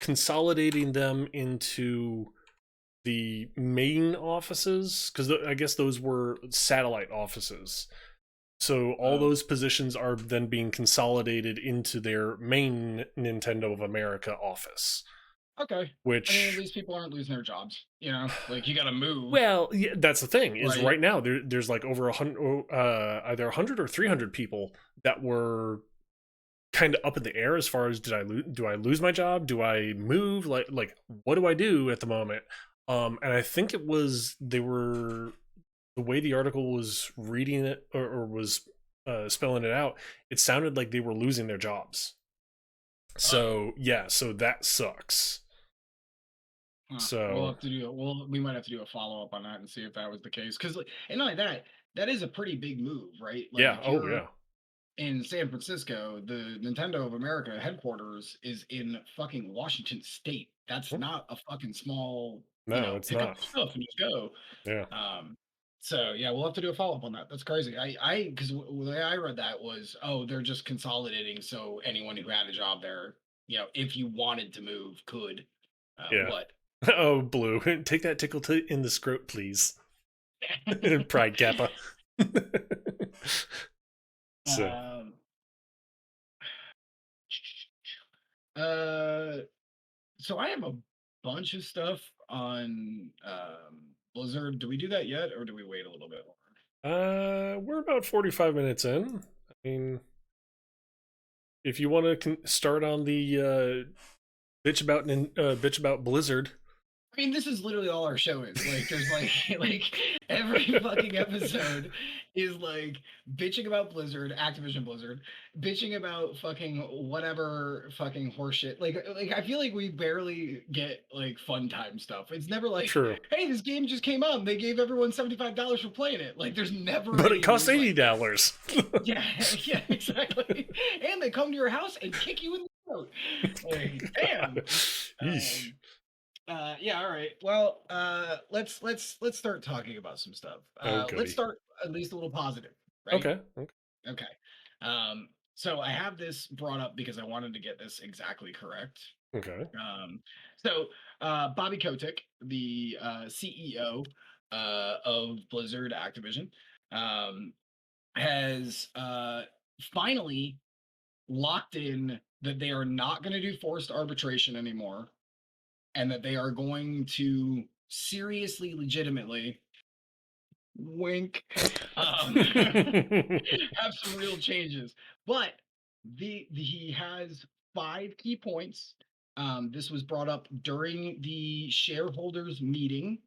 consolidating them into the main offices because I guess those were satellite offices. So all Oh. those positions are then being consolidated into their main Nintendo of America office, Okay. I mean, at which least people aren't losing their jobs. Like you got to move, well, yeah, that's the thing is right? right now there's like over 100, either 100 or 300 people that were kind of up in the air as far as do I lose my job? Do I move? Like what do I do at the moment? And I think it was they were the way the article was reading it or was spelling it out. It sounded like they were losing their jobs. Oh. So yeah, so that sucks. Huh. We'll So have to do it. We might have to do a follow up on that and see if that was the case. Because, like, and not only that, that is a pretty big move, right? Like, yeah, if oh you're yeah. in San Francisco, the Nintendo of America headquarters is in fucking Washington State. That's not a fucking small, No, it's pick up not. your stuff and just go. Yeah. Um, so yeah, we'll have to do a follow up on that. That's crazy. Because the way I read that was, oh, they're just consolidating, so anyone who had a job there, if you wanted to move, could. Yeah. But Oh, Blue, take that tickle in the scrot, please. Pride Kappa. So, um, uh, so I have a bunch of stuff on Blizzard. Do we do that yet, or do we wait a little bit we're about 45 minutes in. I mean, if you want to start on the bitch about Blizzard, I mean, this is literally all our show is. Like, there's like, like every fucking episode is like bitching about Blizzard, Activision Blizzard, bitching about fucking whatever fucking horseshit. Like I feel like we barely get like fun time stuff. It's never like, True. hey, this game just came out and they gave everyone $75 for playing it. Like, there's never But it any of costs these like, $80. yeah, yeah, exactly. And they come to your house and kick you in the throat. Like, damn. Yeesh. Yeah, all right. Well, let's start talking about some stuff. Oh Let's goody. start at least a little positive, right? Okay. Okay. Okay. So I have this brought up because I wanted to get this exactly correct. Okay. Um, so Bobby Kotick, the CEO of Blizzard Activision, um, has finally locked in that they are not going to do forced arbitration anymore, and that they are going to seriously, legitimately, wink, have some real changes. But he has 5 key points. This was brought up during the shareholders meeting.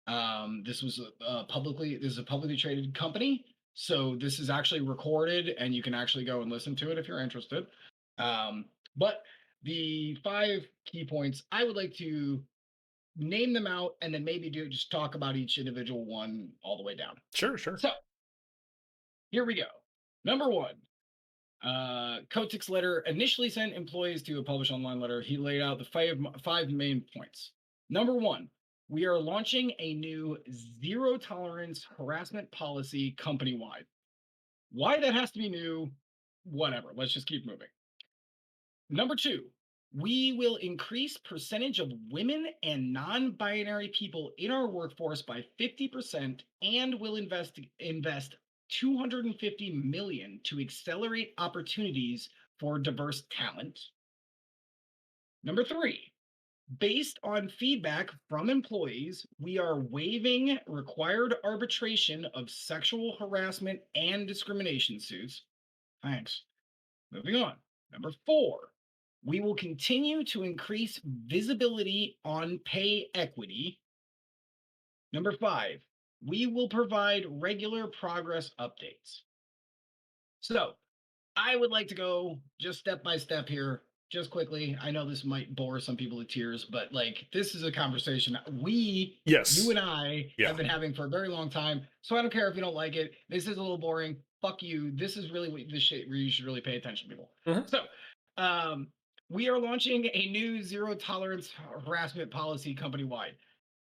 This was this is a publicly traded company, so this is actually recorded, and you can actually go and listen to it if you're interested. But the 5 key points, I would like to name them out and then maybe do just talk about each individual one all the way down. Sure, sure. So here we go. Number one, Kotick's letter initially sent employees to a published online letter. He laid out the five main points. Number one, we are launching a new zero tolerance harassment policy company wide. Why that has to be new, whatever. Let's just keep moving. Number two, we will increase percentage of women and non-binary people in our workforce by 50% and will invest 250 million to accelerate opportunities for diverse talent. Number three, based on feedback from employees, we are waiving required arbitration of sexual harassment and discrimination suits. Thanks. Moving on. Number four, we will continue to increase visibility on pay equity. Number five, we will provide regular progress updates. So I would like to go just step by step here, just quickly. I know this might bore some people to tears, but like this is a conversation you Yes. and I Yeah. have been having for a very long time. So I don't care if you don't like it. This is a little boring. Fuck you. This is really what this shit where you should really pay attention, people. Mhm. So, um, we are launching a new zero tolerance harassment policy company wide.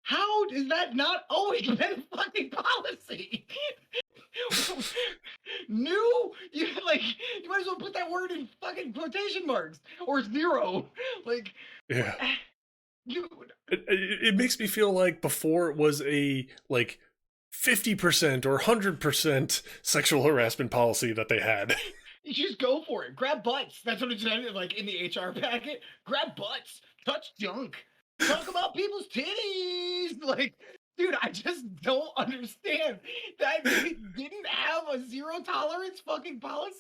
How is that not always been fucking policy? New, you like you might as well put that word in fucking quotation marks or zero. Like, Yeah. dude, It makes me feel like before it was a like 50% or 100% sexual harassment policy that they had. you just go for it. Grab butts. That's what it's like in the HR packet. Grab butts. Touch junk. Talk about people's titties. Like, dude, I just don't understand that they didn't have a zero tolerance fucking policy.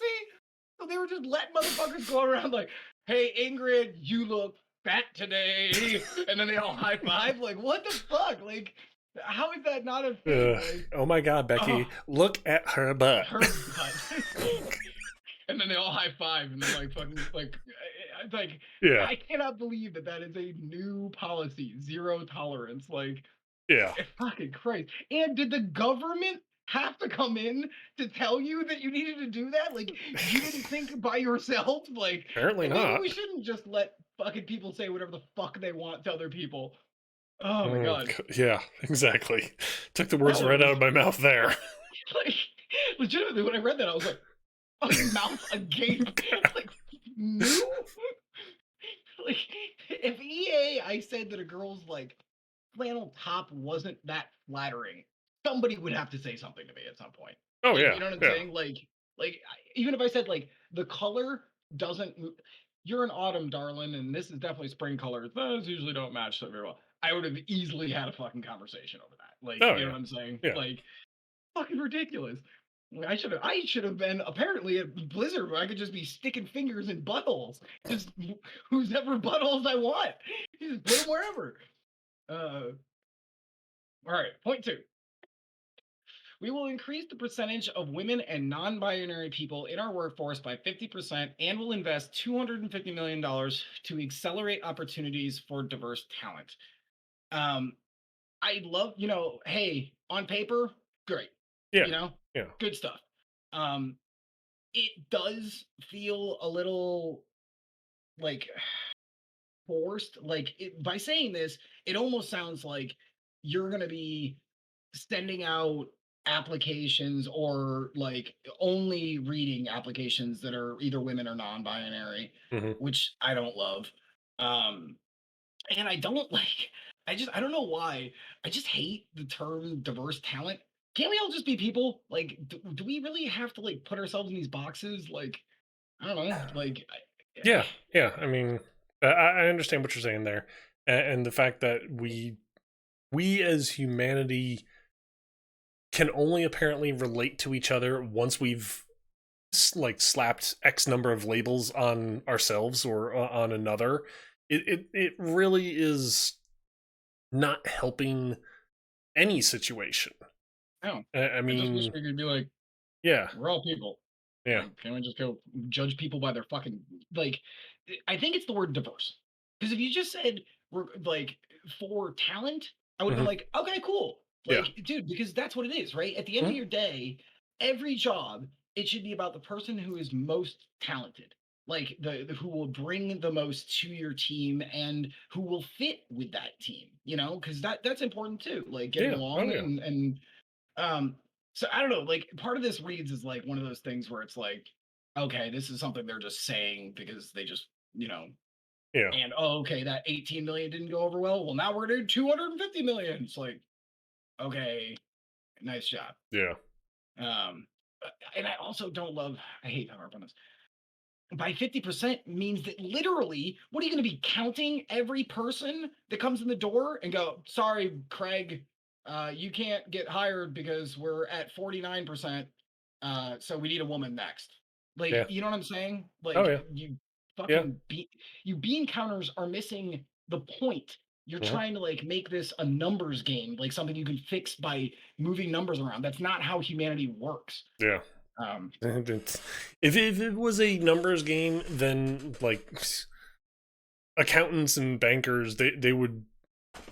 So they were just letting motherfuckers go around like, hey, Ingrid, you look fat today. And then they all high five. Like, what the fuck? Like, how is that not a thing? Like, Oh my god, Becky, oh, look at her butt. her butt. And then they all high five and they're like fucking like Yeah. I cannot believe that that is a new policy, zero tolerance. Like, Yeah. fucking Christ. And did the government have to come in to tell you that you needed to do that? Like, you didn't think by yourself? Like, Apparently maybe not. we shouldn't just let fucking people say whatever the fuck they want to other people. Oh my god. Yeah, exactly. Took the words That right out was of my mouth there. like legitimately when I read that, I was like, fucking mouth agape. Like, new? Like, if I said that a girl's like flannel top wasn't that flattering, somebody would have to say something to me at some point. Oh Like, yeah, you know what I'm yeah. saying? Like even if I said like the color doesn't, you're an autumn darling, and this is definitely spring colors. Those usually don't match so very well. I would have easily had a fucking conversation over that. Like, Oh you know yeah, what I'm saying? yeah. Like, fucking ridiculous. I should have been apparently at Blizzard where I could just be sticking fingers in buttholes. Just whosever buttholes I want. Just put them wherever. Uh, all right, point two. We will increase the percentage of women and non binary people in our workforce by 50% and will invest $250 million to accelerate opportunities for diverse talent. Um, I love, hey, on paper, great, Yeah, you know, yeah. good stuff. Um, it does feel a little like forced. By saying this, it almost sounds like you're going to be sending out applications or like only reading applications that are either women or non-binary, Hmm. which I don't love. Um, and I don't like. I don't know why. I just hate the term diverse talent. Can't we all just be people? Like, do we really have to like put ourselves in these boxes? Like, I don't know. Like, Yeah, yeah. I mean, I understand what you're saying there, and the fact that we as humanity can only apparently relate to each other once we've like slapped X number of labels on ourselves or on another. It really is not helping any situation. I don't. I I just wish mean, we could be like, yeah, we're all people. yeah. Like, can we just go judge people by their fucking like? I think it's the word diverse. Because if you just said we're like for talent, I would have been Hmm. like, okay, cool. Yeah. Like, dude, because that's what it is, right? At the end of Hmm. your day, every job it should be about the person who is most talented, like the who will bring the most to your team and who will fit with that team. Because that's important too. Like getting Yeah. Oh along yeah. and um, so I don't know, like part of this reads is like one of those things where it's like, okay, this is something they're just saying because they just, Yeah. and oh, okay, that 18 million didn't go over well. Well, now we're gonna do 250 million. It's like, okay, nice job. Yeah. And I also don't love, I hate how I harp on this by 50% means that literally, what are you going to be counting every person that comes in the door and go, sorry, Craig, you can't get hired because we're at 49%. So we need a woman next. Like, Yeah. you know what I'm saying? Oh Like, yeah. you Yeah. you bean counters are missing the point. You're Hmm. trying to like make this a numbers game, like something you can fix by moving numbers around. That's not how humanity works. Yeah. Um, If it was a numbers game, then like accountants and bankers, they would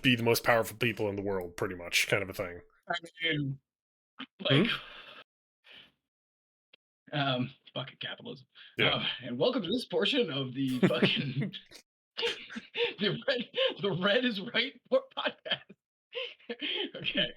be the most powerful people in the world, pretty much, kind of a thing. I mean, like, Hmm? fucking capitalism. Yeah. And welcome to this portion of the fucking the red is right podcast. Okay.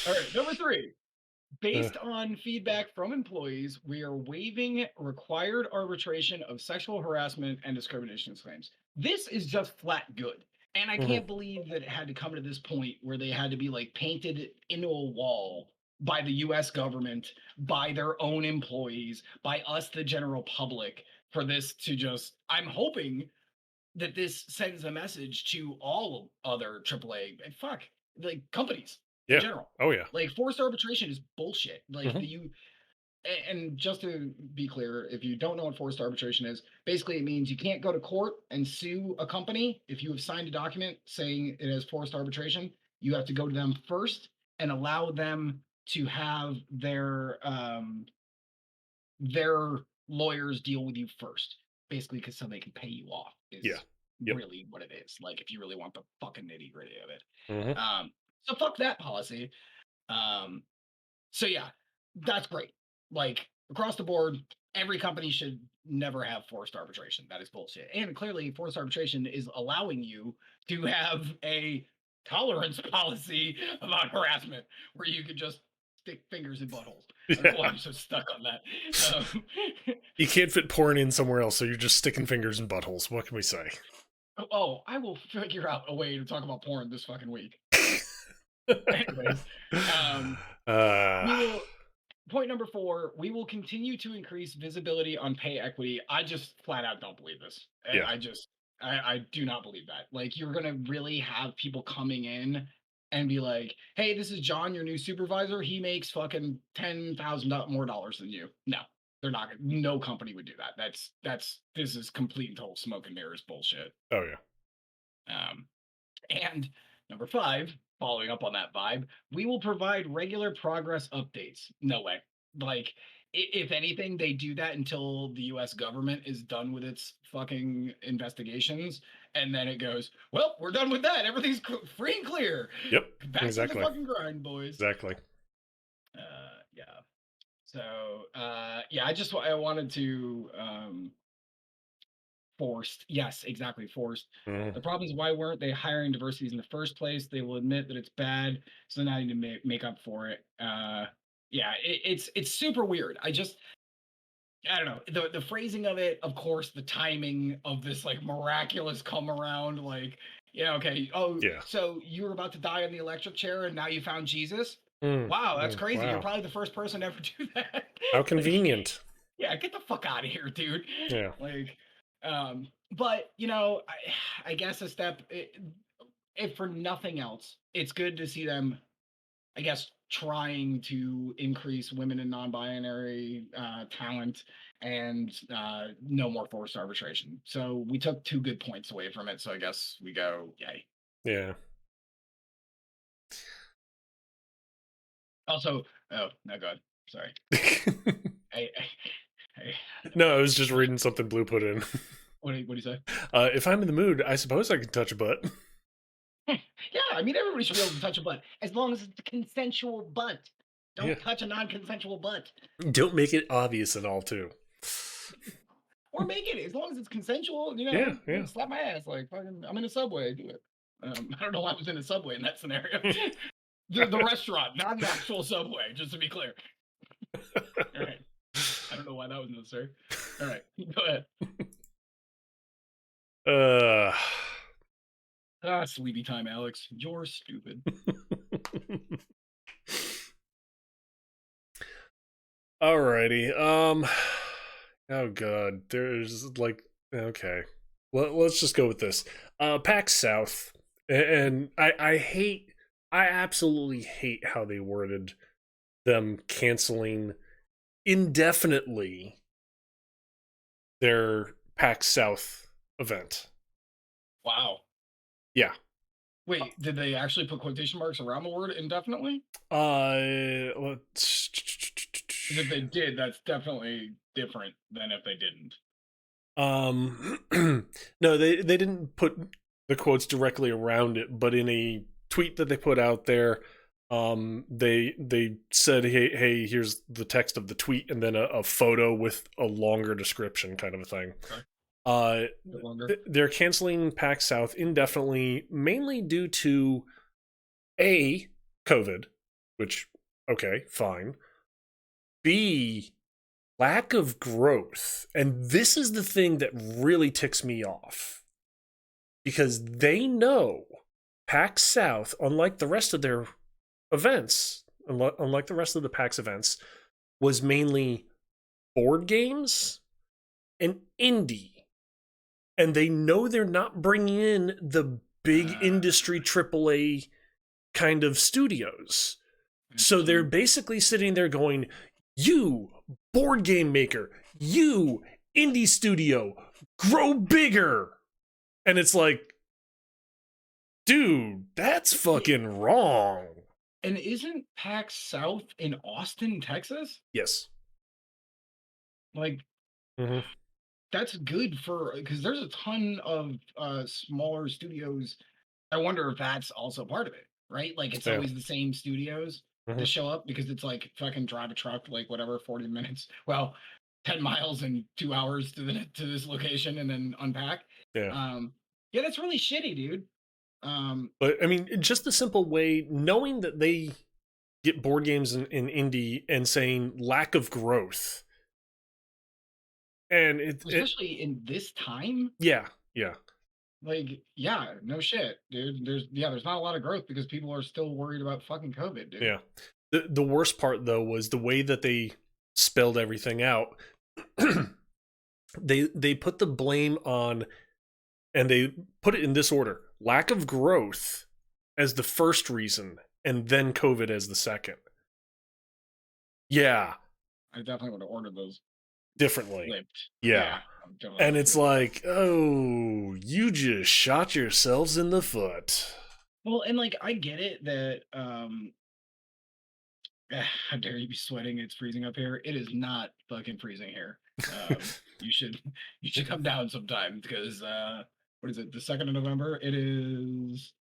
All right. Number three. Uh, Based on feedback from employees, we are waiving required arbitration of sexual harassment and discrimination claims. This is just flat good. And I mhm. can't believe that it had to come to this point where they had to be like painted into a wall by the US government, by their own employees, by us, the general public, for this to just, I'm hoping that this sends a message to all other AAA fuck like companies in Yeah. general. Oh yeah. Like forced arbitration is bullshit. Like Hmm. the you and just to be clear, if you don't know what forced arbitration is, basically it means you can't go to court and sue a company if you have signed a document saying it has forced arbitration. You have to go to them first and allow them to have their lawyers deal with you first, basically, because so they can pay you off Yeah. is Yep. really what it is. Like if you really want the fucking nitty gritty of it. Hmm. So fuck that policy. Um, so yeah, that's great. Like across the board, every company should never have forced arbitration. That is bullshit. And clearly, forced arbitration is allowing you to have a tolerance policy about harassment where you could just stick fingers in buttholes. I don't know why Yeah. I'm so stuck on that. You can't fit porn in somewhere else, so you're just sticking fingers in buttholes. What can we say? Oh, I will figure out a way to talk about porn this fucking week. Anyways, um, uh, we will point number four, we will continue to increase visibility on pay equity. I just flat out don't believe this. yeah. I do not believe that. Like you're gonna really have people coming in and be like, hey, this is John, your new supervisor. He makes fucking $10,000 more dollars than you. No, they're not gonna, no company would do that. This is complete and total smoke and mirrors bullshit. Oh yeah. Um and Number five, following up on that vibe, we will provide regular progress updates. No way. Like, if anything, they do that until the US government is done with its fucking investigations. And then it goes, well, we're done with that. Everything's free and clear. Yep, Back to the exactly. fucking grind, boys. Exactly. Yeah. So, yeah, I wanted to forced. Yes, exactly, forced. Mhm. The problem is, why weren't they hiring diversities in the first place? They will admit that it's bad, so now you need to make up for it. Yeah, it's super weird. I don't know, the phrasing of it, of course, the timing of this like miraculous come around, like, yeah, okay. Oh, Yeah. so you were about to die in the electric chair, and now you found Jesus. Mm, Wow, that's mm, crazy. You're wow. probably the first person to ever do that. How Like, convenient. yeah, get the fuck out of here, dude. Yeah. Like, but I guess if for nothing else, it's good to see them, I guess, trying to increase women and non-binary talent, and no more forced arbitration. So we took two good points away from it. So I guess we go, yay. Yeah. Also, oh no, God, sorry. I, I, No, I was just reading something Blue put in. what do you say? If I'm in the mood, I suppose I can touch a butt. Yeah, I mean, everybody should be able to touch a butt as long as it's a consensual butt. Yeah. Don't touch a non-consensual butt, Don't make it obvious at all, too. or make it as long as it's consensual. Yeah, yeah. Slap my ass like fucking. I'm in a subway. Do it. I don't know why I was in a subway in that scenario. The restaurant, not the actual subway. Just to be clear. All right. I don't know why that was necessary. All right, go ahead. Uh. Sleepy time, Alex. You're stupid. Alrighty. Oh god. There's like okay. Let's just go with this. PAX South, and I absolutely hate how they worded them canceling indefinitely their PAX South event. Wow. Yeah. Wait, did they actually put quotation marks around the word indefinitely? Let's. If they did, that's definitely different than if they didn't. No, they didn't put the quotes directly around it, but in a tweet that they put out there, they said, hey, here's the text of the tweet, and then a photo with a longer description, kind of a thing. Okay. Uh, Longer. they're canceling PAX South indefinitely, mainly due to A, COVID, which, okay, fine. B, lack of growth. And this is the thing that really ticks me off. Because they know PAX South, unlike the rest of their events, unlike the rest of the PAX events, was mainly board games and indie. And they know they're not bringing in the big industry AAA kind of studios. So they're basically sitting there going, you, board game maker, you, indie studio, grow bigger. And it's like, dude, that's fucking wrong. And isn't PAX South in Austin, Texas? Yes. Like, that's good because there's a ton of smaller studios. I wonder if that's also part of it, right? Like, it's always the same studios to show up because it's like fucking drive a truck, like whatever, 40 minutes. Well, 10 miles and 2 hours to this location and then unpack. Yeah. Yeah, that's really shitty, dude. But I mean, just the simple way, knowing that they get board games in indie and saying lack of growth. And especially in this time. Yeah. Like, yeah, no shit, dude. There's not a lot of growth because people are still worried about fucking COVID, dude. Yeah. The worst part though was the way that they spelled everything out. They put the blame on, and they put it in this order: lack of growth as the first reason, and then COVID as the second. Yeah. I definitely would have ordered those differently. flipped. Yeah. And it's like, oh, you just shot yourselves in the foot. Well, and like I get it that how dare you be sweating? It's freezing up here. It is not fucking freezing here. You should you should come down sometime because what is it? The 2nd of November. It is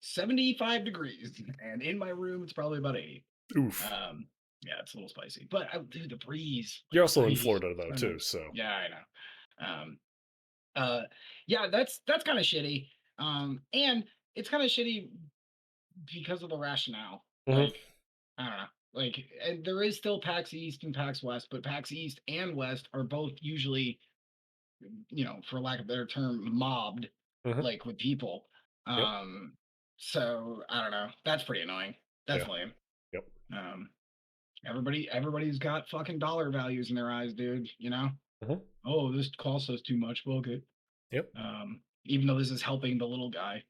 75 degrees, and in my room it's probably about 80. Oof. Um, yeah, it's a little spicy, but dude, the breeze, You're like the also in breeze, Florida though so too, nice. so. Yeah, I know. Uh, yeah, that's kind of shitty. And it's kind of shitty because of the rationale. Hmm. Like, I don't know. Like, and there is still PAX East and PAX West, but PAX East and West are both usually, for lack of a better term, mobbed, Hmm. like with people. Yep. Um, so I don't know. That's pretty annoying. That's Yeah. lame. Yep. Um, everybody's got fucking dollar values in their eyes, dude. Hmm. Oh, this costs us too much. Well, okay. Yep. Even though this is helping the little guy.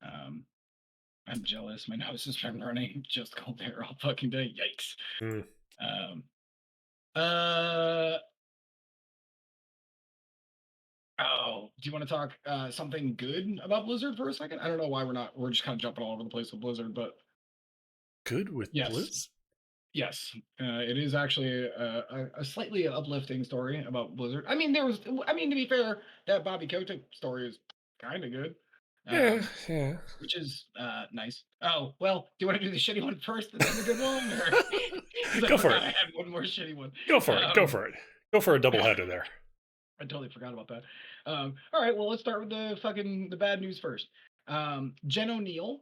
Um, I'm jealous. My nose has been running just cold air all fucking day. Yikes. Mm. Um, uh, do you want to talk something good about Blizzard for a second? I don't know why we're just kind of jumping all over the place with Blizzard, but Good with yes, Blizz? yes, it is actually a slightly uplifting story about Blizzard. I mean, to be fair, that Bobby Kotick story is kind of good. Yeah, Um, yeah. which is nice. Oh, well, do you want to do the shitty one first and then the good one? Or because I Go for forgot it. I had one more shitty one. Go for it. Go Um, for it. Go for a double header there. I totally forgot about that. All right, well, let's start with the bad news first. Jen O'Neill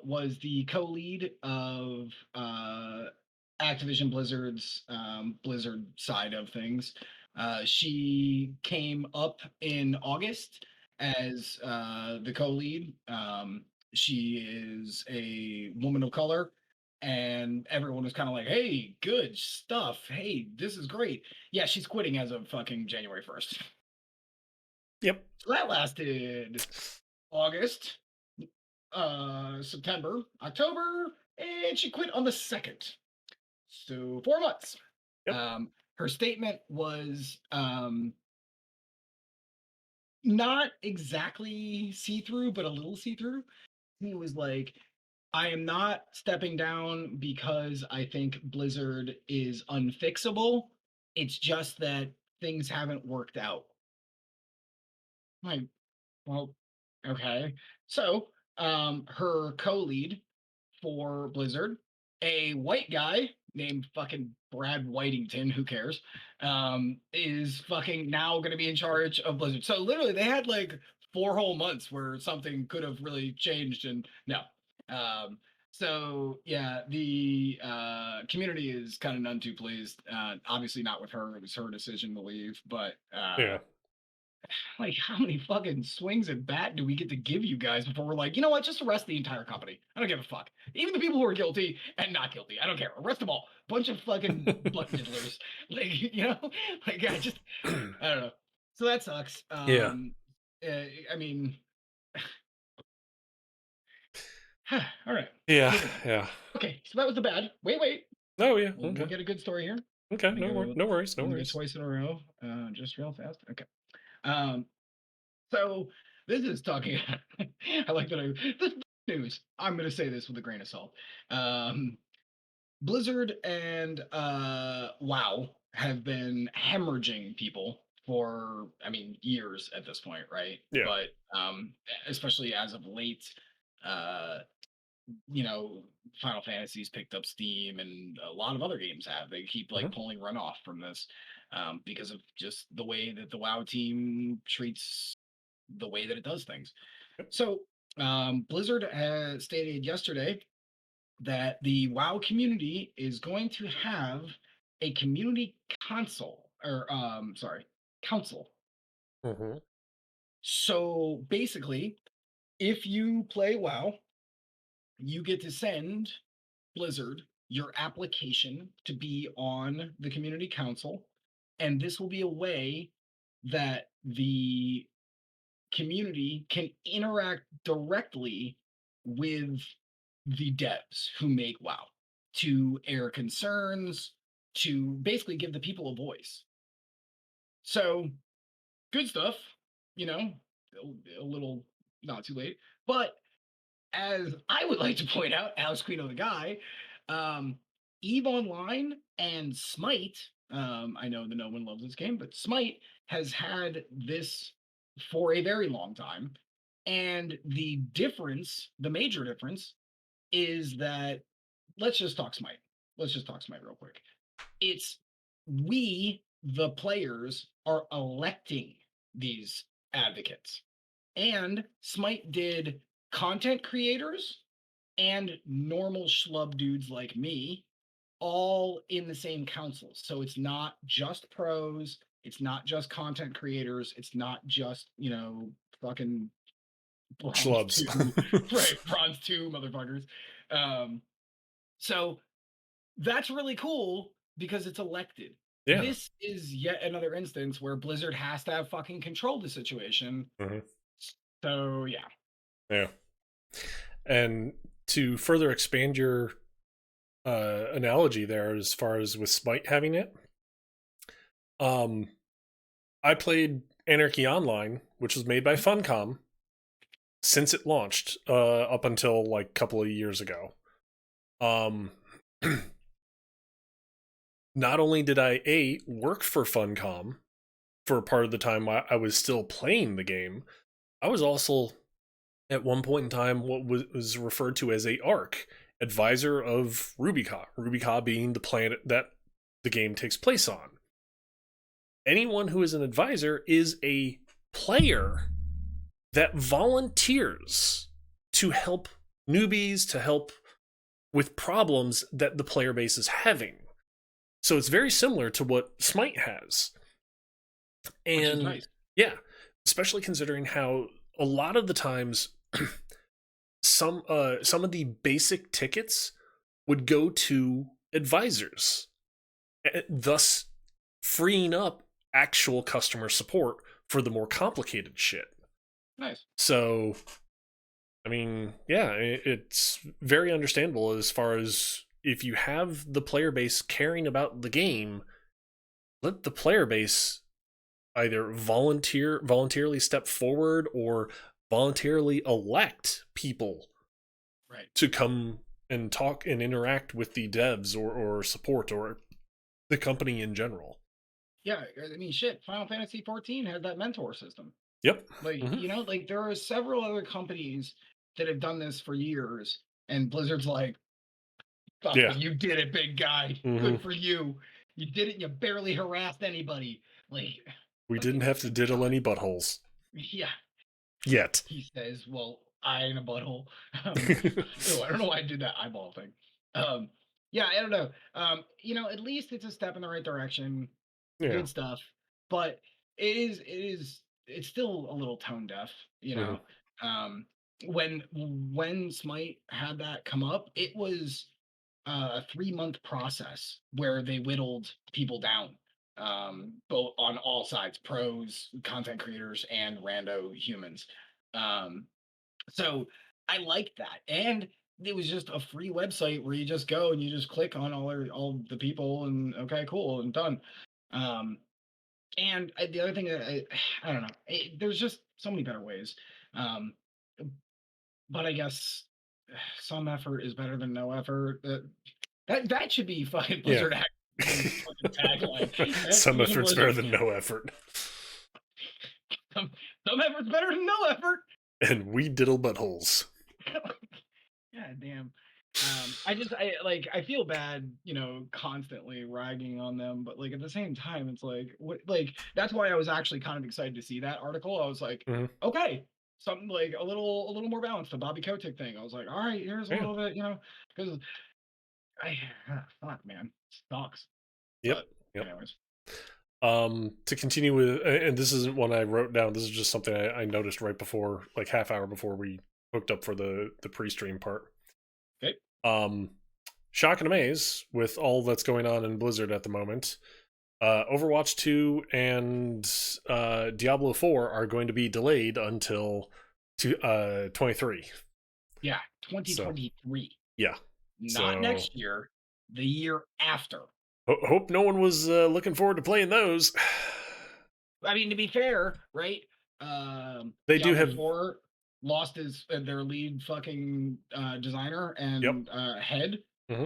was the co-lead of Activision Blizzard's Blizzard side of things. She came up in August as the co-lead. She is a woman of color, and everyone was kind of like, "Hey, good stuff. Hey, this is great." Yeah, she's quitting as of fucking January 1st. Yep. So that lasted August, September, October, and she quit on the 2nd. So 4 months. Yep. Her statement was not exactly see through, but a little see through. He was like, I am not stepping down because I think Blizzard is unfixable. It's just that things haven't worked out. Like, well, okay. So, her co-lead for Blizzard, a white guy named fucking Brad Whitington, who cares, is fucking now going to be in charge of Blizzard. So literally, they had like 4 whole months where something could have really changed, and no. So yeah, the community is kind of none too pleased. Obviously, not with her; it was her decision to leave. But Yeah. like, how many fucking swings at bat do we get to give you guys before we're like, you know what, just arrest the entire company? I don't give a fuck. Even the people who are guilty and not guilty, I don't care. Arrest them all. Bunch of fucking butt diddlers. Like, like I don't know. So that sucks. Yeah. I mean, all right, Yeah. moving on. Yeah. Okay, so that was the bad. Wait. Oh yeah. We'll Okay. get a good story here. Okay. Let me No go. no worries. No Let me go worries. twice in a row, just real fast. Okay. Um, So this is talking. I like that. This news. I'm going to say this with a grain of salt. Um, Blizzard and WoW have been hemorrhaging people for, I mean, years at this point, right? Yeah. But especially as of late, uh, you know, Final Fantasy's picked up steam, and a lot of other games have. They keep like Hmm. pulling runoff from this because of just the way that the WoW team treats the way that it does things. Yep. So, Blizzard has stated yesterday that the WoW community is going to have a community console, or sorry, council. Hmm. So basically, if you play WoW, you get to send Blizzard your application to be on the community council, and this will be a way that the community can interact directly with the devs who make WoW to air concerns, to basically give the people a voice. So good stuff, you know, a little not too late, but as I would like to point out, Alex Queen of the guy, um, Eve Online and Smite. I know that no one loves this game, but Smite has had this for a very long time. And the difference, the major difference, is that let's just talk Smite. Let's just talk Smite real quick. It's we, the players, are electing these advocates. And Smite did content creators and normal schlub dudes like me all in the same council. So it's not just pros, it's not just content creators, it's not just, fucking bronze Schlubs. 2, right? Bronze 2 motherfuckers. Um, so that's really cool because it's elected. Yeah. This is yet another instance where Blizzard has to have fucking control the situation. Hmm. So yeah. Yeah. And to further expand your analogy there, as far as with Smite having it, um, I played Anarchy Online, which was made by Funcom, since it launched, up until like a couple of years ago. Um, not only did I work for Funcom for part of the time I was still playing the game, I was also at one point in time what was referred to as a ARC, advisor of Rubica. Rubica being the planet that the game takes place on. Anyone who is an advisor is a player that volunteers to help newbies, to help with problems that the player base is having. So it's very similar to what Smite has. Which is And nice. yeah, especially considering how a lot of the times some of the basic tickets would go to advisors, thus freeing up actual customer support for the more complicated shit. Nice. So, I mean, yeah, it's very understandable as far as if you have the player base caring about the game, let the player base either voluntarily step forward or voluntarily elect people Right. to come and talk and interact with the devs or support or the company in general. Yeah. I mean, shit. Final Fantasy 14 had that mentor system. Yep. Like, Hmm. like there are several other companies that have done this for years, and Blizzard's like, Yeah. fucking, you did it, big guy. Hmm. Good for you. You did it. You barely harassed anybody. Like, We didn't fucking have to diddle God. any buttholes Yeah. yet. He says, well, I ain't a butthole. Oh, I don't know why I did that eyeball thing. Um, yeah, I don't know. At least it's a step in the right direction. Yeah. Good stuff. But it's still a little tone deaf, you Hmm. know. Um, when Smite had that come up, it was a 3-month process where they whittled people down, both on all sides, pros, content creators, and rando humans. Um, so I liked that, and it was just a free website where you just go and you just click on all the people, and okay, cool, and done. Um, and the other thing that I don't know, there's just so many better ways. Um, but I guess some effort is better than no effort. That should be fucking Yeah. Blizzard Activision's fucking tagline. Some Activision effort's better Blizzard. than no effort. Some, some effort's better than no effort. And we diddle buttholes. God damn. I feel bad, constantly ragging on them, but like at the same time, it's like what like that's why I was actually kind of excited to see that article. I was like, Hmm. okay, something like a little more balanced, the Bobby Kotick thing. I was like, all right, here's a Yeah. little bit, because I fuck man, sucks. Yep. But Yep. anyways, To continue with, and this isn't one I wrote down. This is just something I noticed right before, like half hour before we hooked up for the pre-stream part. okay. Um, shock and amaze with all that's going on in Blizzard at the moment. Overwatch 2 and Diablo 4 are going to be delayed until 23. Yeah, So 2023. yeah. Not So next year, the year after. hope no one was looking forward to playing those. I mean, to be fair, right? They do Diablo have 4 lost his their lead fucking designer Yep. and head. Hmm.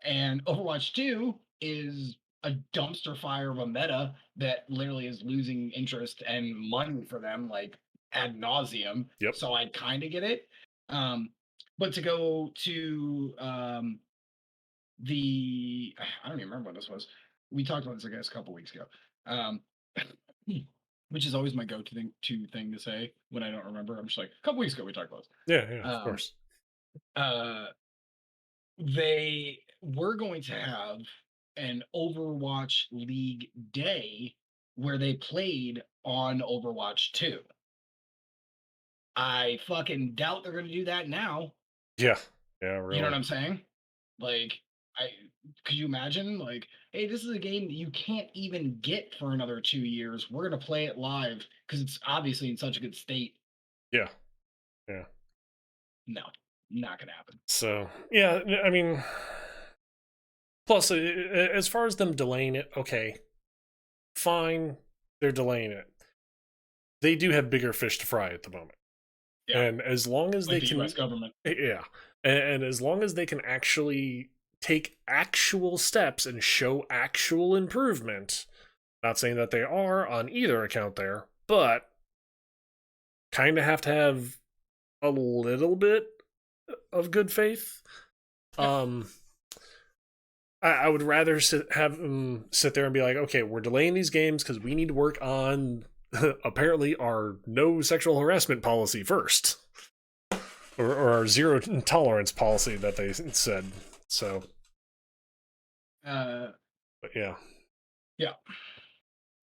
And Overwatch 2 is a dumpster fire of a meta that literally is losing interest and money for them like ad nauseum. Yep. So I kind of get it. Um, but to go to the I don't even remember what this was. We talked about this, I guess, a couple weeks ago. Um, which is always my go-to thing to say when I don't remember. I'm just like, a couple weeks ago we talked about this. Yeah. Yeah. Of Um, course. uh, they were going to have an Overwatch League day where they played on Overwatch 2. I fucking doubt they're going to do that now. Yeah. Yeah. You know what Really. I'm saying? Like, I could you imagine? Like, hey, this is a game that you can't even get for another 2 years. We're gonna play it live because it's obviously in such a good state. Yeah. Yeah. No, not gonna happen. So yeah. I mean, plus, as far as them delaying it, okay, fine. They're delaying it. They do have bigger fish to fry at the moment, Yeah, and as long as like they the U.S. can, government. yeah, and as long as they can actually take actual steps and show actual improvement. Not saying that they are on either account there, but kind of have to have a little bit of good faith. Yeah. Um, I would rather have them sit there and be like, okay, we're delaying these games because we need to work on apparently our no sexual harassment policy first, or our zero tolerance policy that they said. So, Uh, but yeah. yeah.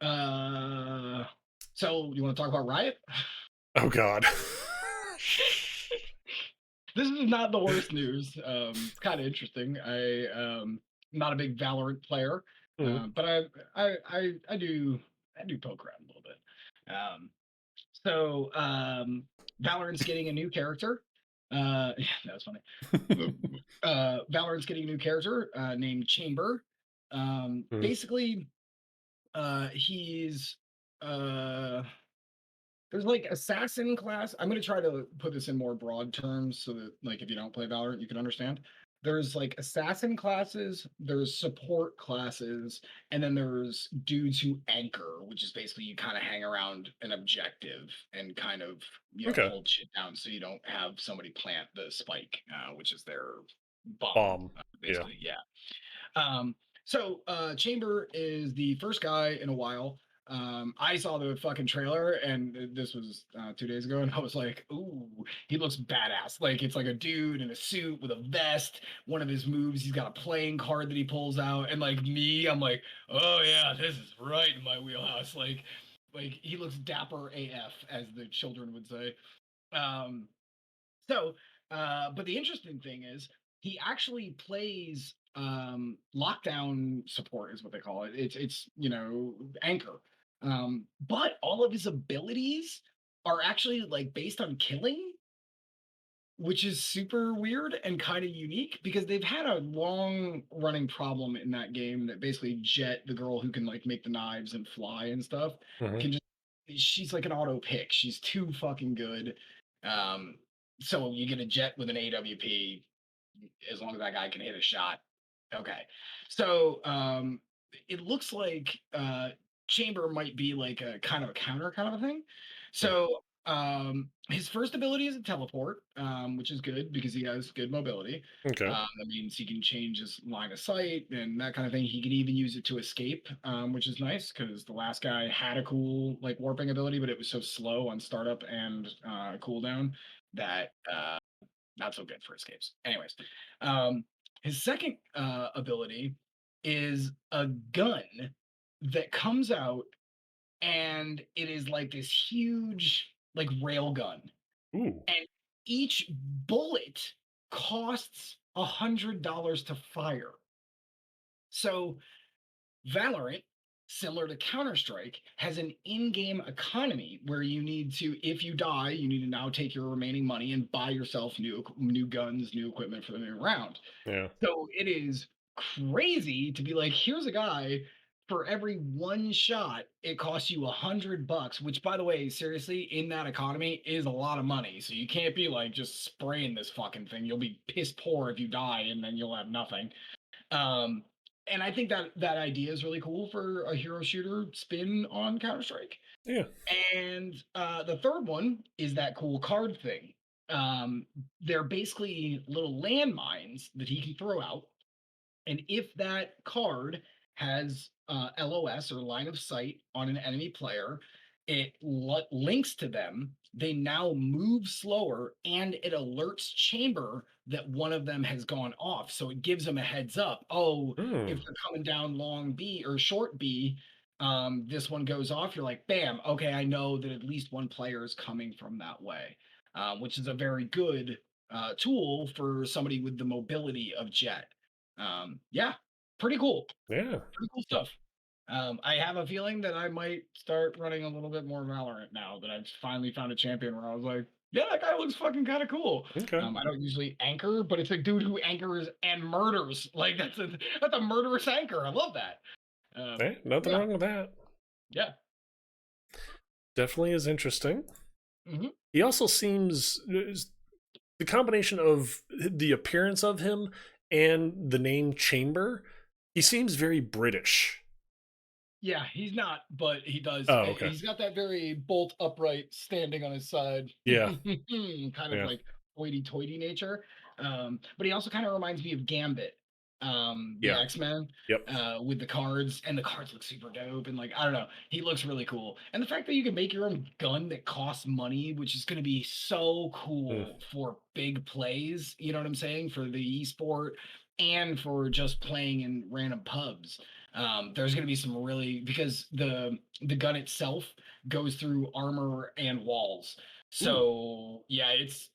Uh, so you want to talk about Riot? Oh God. This is not the worst news. It's kind of interesting. Not a big Valorant player, Mhm. but I do poke around a little bit. Um, so Valorant's getting a new character. Yeah, that was funny. Valorant's getting a new character named Chamber. Mhm. Basically, he's there's like assassin class. I'm gonna try to put this in more broad terms so that like if you don't play Valorant, you can understand. There's like assassin classes, there's support classes, and then there's dudes who anchor, which is basically you kind of hang around an objective and kind of Okay. hold shit down so you don't have somebody plant the spike, which is their bomb, Bomb. Yeah. basically. Yeah. Chamber is the first guy in a while. I saw the fucking trailer, and this was 2 days ago, and I was like, "Ooh, he looks badass!" Like it's like a dude in a suit with a vest. One of his moves, he's got a playing card that he pulls out, and like me, I'm like, "Oh yeah, this is right in my wheelhouse." Like he looks dapper AF, as the children would say. Um, but the interesting thing is he actually plays lockdown support is what they call it. It's anchor. But all of his abilities are actually like based on killing, which is super weird and kind of unique because they've had a long running problem in that game that basically Jet, the girl who can like make the knives and fly and stuff, Hmm. can just she's like an auto pick. She's too fucking good. Um, so you get a Jet with an AWP as long as that guy can hit a shot. Okay. So it looks like Chamber might be like a kind of a counter kind of a thing. His first ability is a teleport, which is good because he has good mobility. Okay. That means he can change his line of sight and that kind of thing. He can even use it to escape, which is nice because the last guy had a cool like warping ability, but it was so slow on startup and cooldown that not so good for escapes. Anyways, um, his second ability is a gun that comes out and it is like this huge like rail gun, Ooh. and each bullet costs $100 to fire. So Valorant, similar to Counter Strike, has an in-game economy where you need to, if you die, you need to now take your remaining money and buy yourself new guns, new equipment for the new round. Yeah. So it is crazy to be like, here's a guy. for every one shot, it costs you $100, which, by the way, seriously, in that economy is a lot of money. So you can't be like just spraying this fucking thing. You'll be piss poor if you die, and then you'll have nothing. Um, and I think that that idea is really cool for a hero shooter spin on Counter Strike. Yeah. And the third one is that cool card thing. They're basically little landmines that he can throw out, and if that card has LOS or line of sight on an enemy player, it links to them. They now move slower and it alerts Chamber that one of them has gone off. So it gives them a heads up. Oh, if Hmm. they're coming down long B or short B, this one goes off. You're like, bam, okay, I know that at least one player is coming from that way, which is a very good tool for somebody with the mobility of Jet. Yeah, pretty cool. Yeah. Pretty cool stuff. I have a feeling that I might start running a little bit more Valorant now that I've finally found a champion where I was like, yeah, that guy looks fucking kind of cool. Okay. I don't usually anchor, but it's a dude who anchors and murders. Like that's a murderous anchor. I love that. Hey, nothing Yeah, wrong with that. yeah. Definitely is interesting. Hmm. He also seems the combination of the appearance of him and the name Chamber. He seems very British. Yeah, he's not, but he does. Oh, okay. He's got that very bolt upright standing on his side, Yeah. kind of Yeah. like hoity-toity nature. But he also kind of reminds me of Gambit, the Yeah. X-Men, Yep. with the cards, and the cards look super dope. And like, I don't know, he looks really cool. And the fact that you can make your own gun that costs money, which is going to be so Mm. cool for big plays. You know what I'm saying? For the esport and for just playing in random pubs. There's going to be some really because the gun itself goes through armor and walls. Ooh. So yeah, it's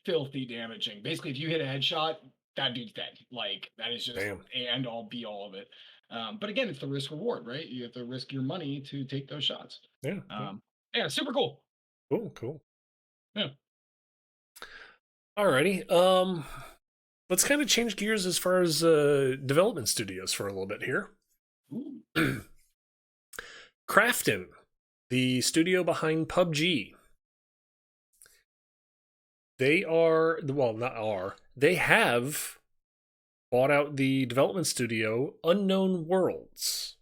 filthy damaging. Basically, if you hit a headshot, that dude's dead. Like that is just Damn. and all be all of it. But again, it's the risk reward, right? You have to risk your money to take those shots. Yeah. Yeah. Um, yeah, super cool. Cool. Cool. Yeah. Alrighty. Let's kind of change gears as far as development studios for a little bit here. Ooh. Crafton, the studio behind PUBG. They are, well, not are, they have bought out the development studio Unknown Worlds.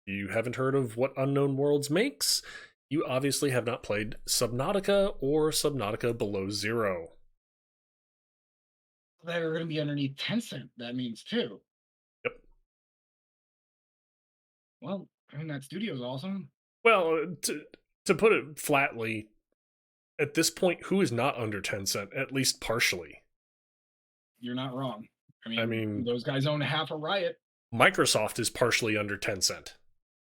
You haven't heard of what Unknown Worlds makes? You obviously have not played Subnautica or Subnautica Below Zero. They're going to be underneath Tencent. That means too. Yep. Well, I mean that studio's awesome. Well, to put it flatly, at this point, who is not under Tencent, at least partially? You're not wrong. I I mean, mean, those guys own half a Riot. Microsoft is partially under Tencent.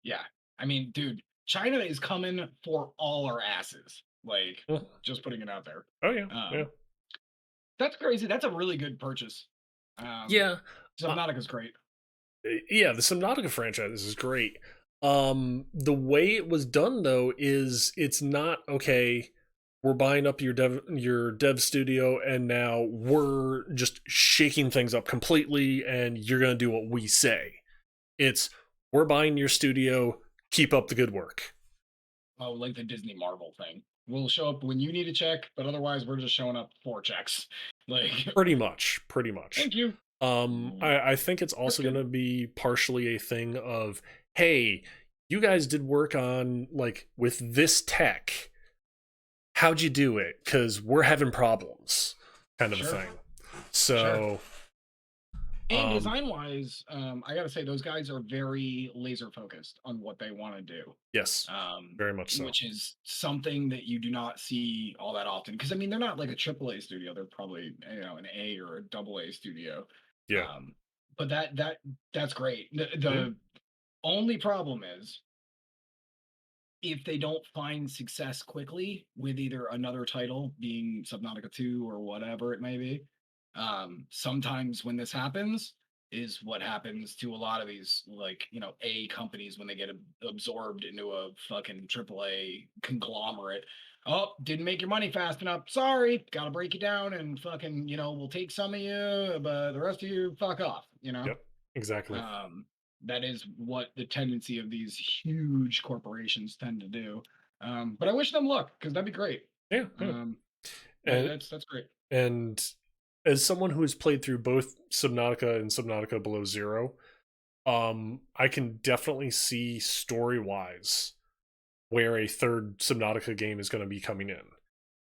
Yeah. I mean, dude, China is coming for all our asses. Like, Mm. just putting it out there. Oh, yeah. Yeah. That's crazy. That's a really good purchase. Yeah. Subnautica's great. Yeah, the Subnautica franchise is great. The way it was done though is it's not okay. We're buying up your dev studio, and now we're just shaking things up completely, and you're gonna do what we say. It's we're buying your studio. Keep up the good work. Oh, like the Disney Marvel thing. We'll show up when you need a check, but otherwise we're just showing up for checks. Like, Pretty much. Pretty much. thank you. I think it's also going to be partially a thing of, hey, you guys did work on like with this tech. How'd you do it? Because we're having problems, kind of a Sure. thing. Sure. So, And design wise, I gotta say those guys are very laser focused on what they want to do. yes, very much so. Which is something that you do not see all that often. Because I mean, they're not like a AAA studio; they're probably an A or a double A studio. Yeah. But that's great. The Mhm. only problem is if they don't find success quickly with either another title being Subnautica 2 or whatever it may be. Sometimes when this happens is what happens to a lot of these like, A companies when they get absorbed into a fucking AAA conglomerate. Oh, didn't make your money fast enough. Sorry, got to break you down and fucking, we'll take some of you, but the rest of you fuck off, Yep. Exactly. that is what the tendency of these huge corporations tend to do. But I wish them luck because that'd be great. Yeah, yeah. Um, And that's great. and as someone who has played through both Subnautica and Subnautica Below Zero, I can definitely see story wise where a third Subnautica game is going to be coming in.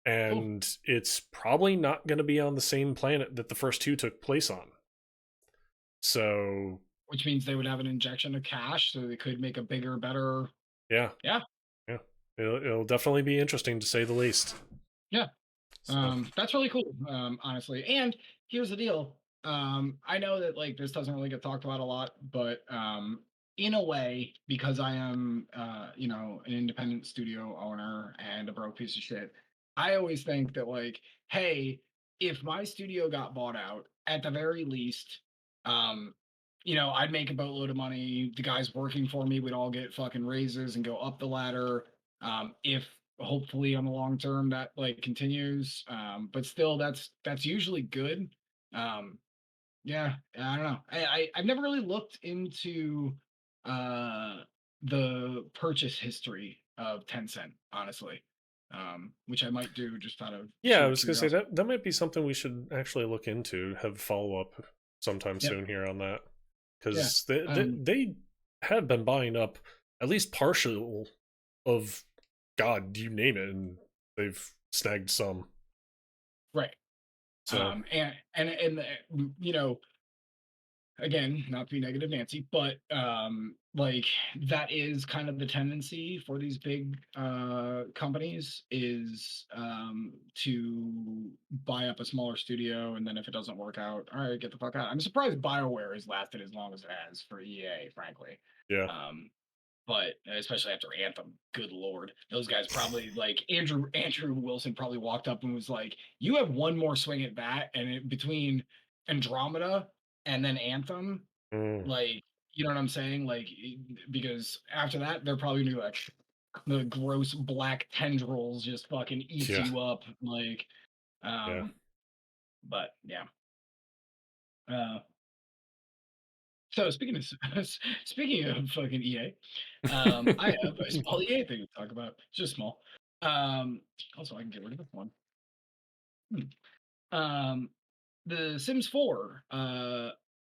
Cool. And it's probably not going to be on the same planet that the first two took place on. So, Which means they would have an injection of cash, so they could make a bigger, better. yeah, Yeah, yeah. It'll definitely be interesting to say the least. yeah. So, That's really cool, honestly. And here's the deal. I know that like this doesn't really get talked about a lot, but in a way, because I am an independent studio owner and a broke piece of shit, I always think that like, hey, if my studio got bought out, at the very least, um, I'd make a boatload of money. The guys working for me would all get fucking raises and go up the ladder. If hopefully on the long term that like continues, but still that's usually good. um yeah, I don't know. I've never really looked into uh the purchase history of Tencent, honestly, which I might do just out of yeah, I sheer was going to say curiosity. that might be something we should actually look into, have follow up sometime Yep. soon here on that. Yeah. Because they, they, um they have been buying up at least partial of God, you name it, and they've snagged some. right. So, And again, not to be negative Nancy, but like that is kind of the tendency for these big companies is to buy up a smaller studio, and then if it doesn't work out, all right, get the fuck out. I'm surprised BioWare has lasted as long as it has for EA, frankly. yeah. Um, but especially after Anthem, good lord, those guys probably like Andrew Wilson probably walked up and was like, "You have one more swing at that," and between Andromeda and then Anthem, Mm, like, you know what I'm saying? Like, because after that, they're probably gonna be like, the gross black tendrils just fucking eats yeah, you up, like, yeah. um, but yeah. Uh, so speaking of fucking EA, I have a small EA thing to talk about, just small. Also, I can get rid of this one. Um, the Sims 4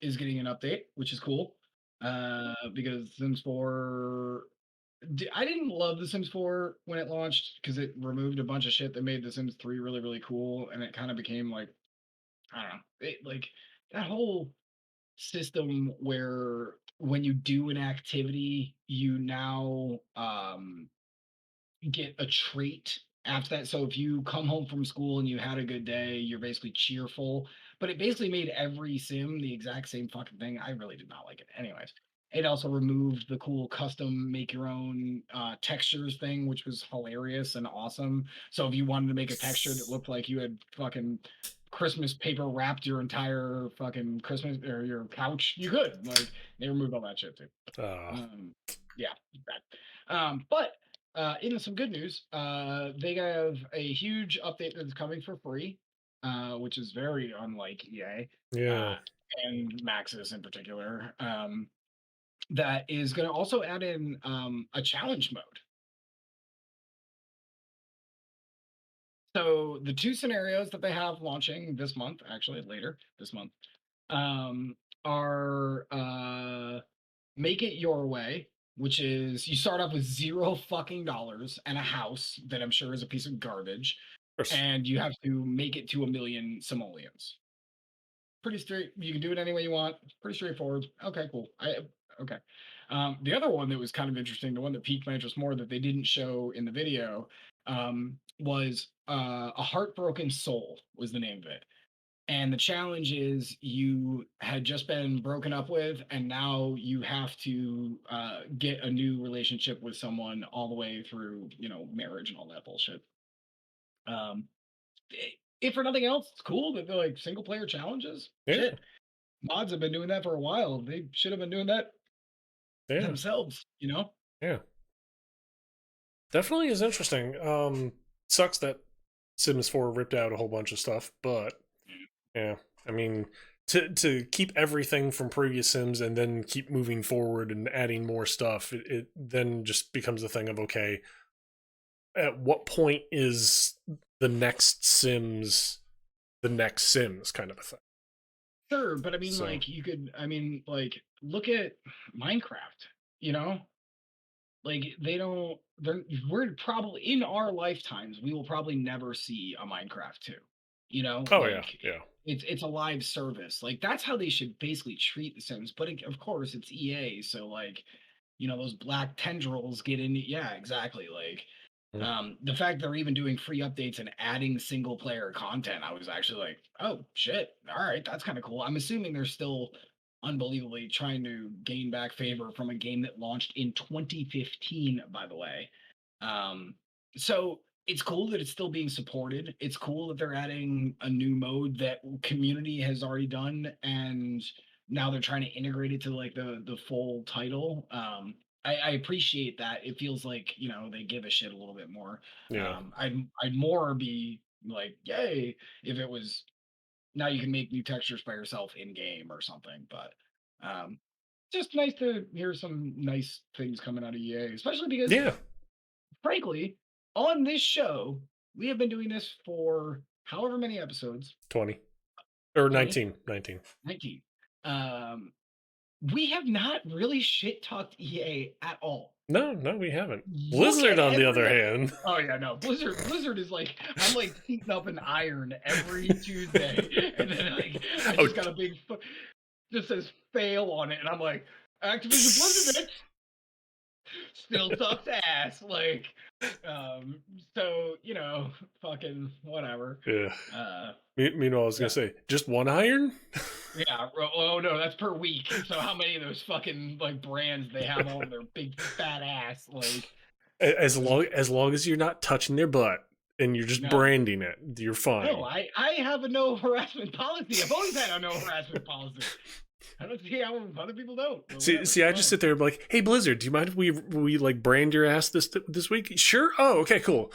is getting an update, which is cool. Because Sims 4, I didn't love the Sims 4 when it launched because it removed a bunch of shit that made the Sims 3 really, really cool, and it kind of became like, I don't know, like that whole system where when you do an activity, you now get a trait after that. So if you come home from school and you had a good day, you're basically cheerful. But it basically made every sim the exact same fucking thing. I really did not like it. Anyways, it also removed the cool custom make your own textures thing, which was hilarious and awesome. So if you wanted to make a texture that looked like you had fucking Christmas paper wrapped your entire fucking Christmas or your couch, you could. Like, they removed all that shit too. uh, Um, yeah, bad. But in some good news, they have a huge update that's coming for free, which is very unlike EA yeah, uh, and Maxis in particular. That is going to also add in a challenge mode. So the two scenarios that they have launching this month, actually later this month, um, are Make It Your Way, which is you start off with zero fucking dollars and a house that I'm sure is a piece of garbage, of course. and you have to make it to 1 million simoleons. Pretty straight. You can do it any way you want. Pretty straightforward. Okay, cool. Okay. The other one that was kind of interesting, the one that piqued my interest more that they didn't show in the video, was a heartbroken soul was the name of it. And the challenge is you had just been broken up with, and now you have to get a new relationship with someone all the way through, marriage and all that bullshit. Um, if for nothing else, it's cool that they're like single player challenges. Yeah, Shit, mods have been doing that for a while. They should have been doing that yeah, themselves. yeah. Definitely is interesting. Sucks that Sims 4 ripped out a whole bunch of stuff, but yeah, I mean, to keep everything from previous Sims and then keep moving forward and adding more stuff, it then just becomes a thing of, okay, at what point is the next Sims the next Sims kind of a thing. Sure, but I mean, So, like, look at Minecraft, you know? Like, they don't, we're probably, in our lifetimes, we will probably never see a Minecraft 2, you know? oh yeah, Like, yeah, it's a live service. Like, that's how they should basically treat The Sims, but of course, it's EA, so, like, those black tendrils get in. Yeah, exactly. Like, mm, the fact they're even doing free updates and adding single player content, I was actually like, oh shit, all right, that's kind of cool. I'm assuming they're still unbelievably trying to gain back favor from a game that launched in 2015, by the way. Um, so it's cool that it's still being supported. It's cool that they're adding a new mode that community has already done, and now they're trying to integrate it to like the full title. I appreciate that. It feels like they give a shit a little bit more. yeah, I'd more be like, yay, if it was now you can make new textures by yourself in game or something. But um, just nice to hear some nice things coming out of EA, especially because yeah. frankly, on this show, we have been doing this for however many episodes, 20 or 20, 19. 19. Um, we have not really shit talked EA at all. No, no, we haven't. Look Blizzard, at on the other every. hand, Oh yeah, no. Blizzard is like I'm like heating up an iron every Tuesday, and then like I oh just got a big just says fail on it, and I'm like Activision Blizzard, bitch, still sucks ass. Like, um, so fucking whatever. yeah. Uh, Meanwhile, I was gonna yeah, say, just one iron. yeah. Oh no, that's per week. So how many of those fucking like brands they have on their big fat ass? Like, As long as you're not touching their butt and you're just no, branding it, you're no. fine. I have a no harassment policy. I've always had a no harassment policy. I don't see how other people don't, but whatever. See, It's I just fine. sit there and be like, "Hey, Blizzard, do you mind if we like brand your ass this week?" Sure. Oh, okay, cool.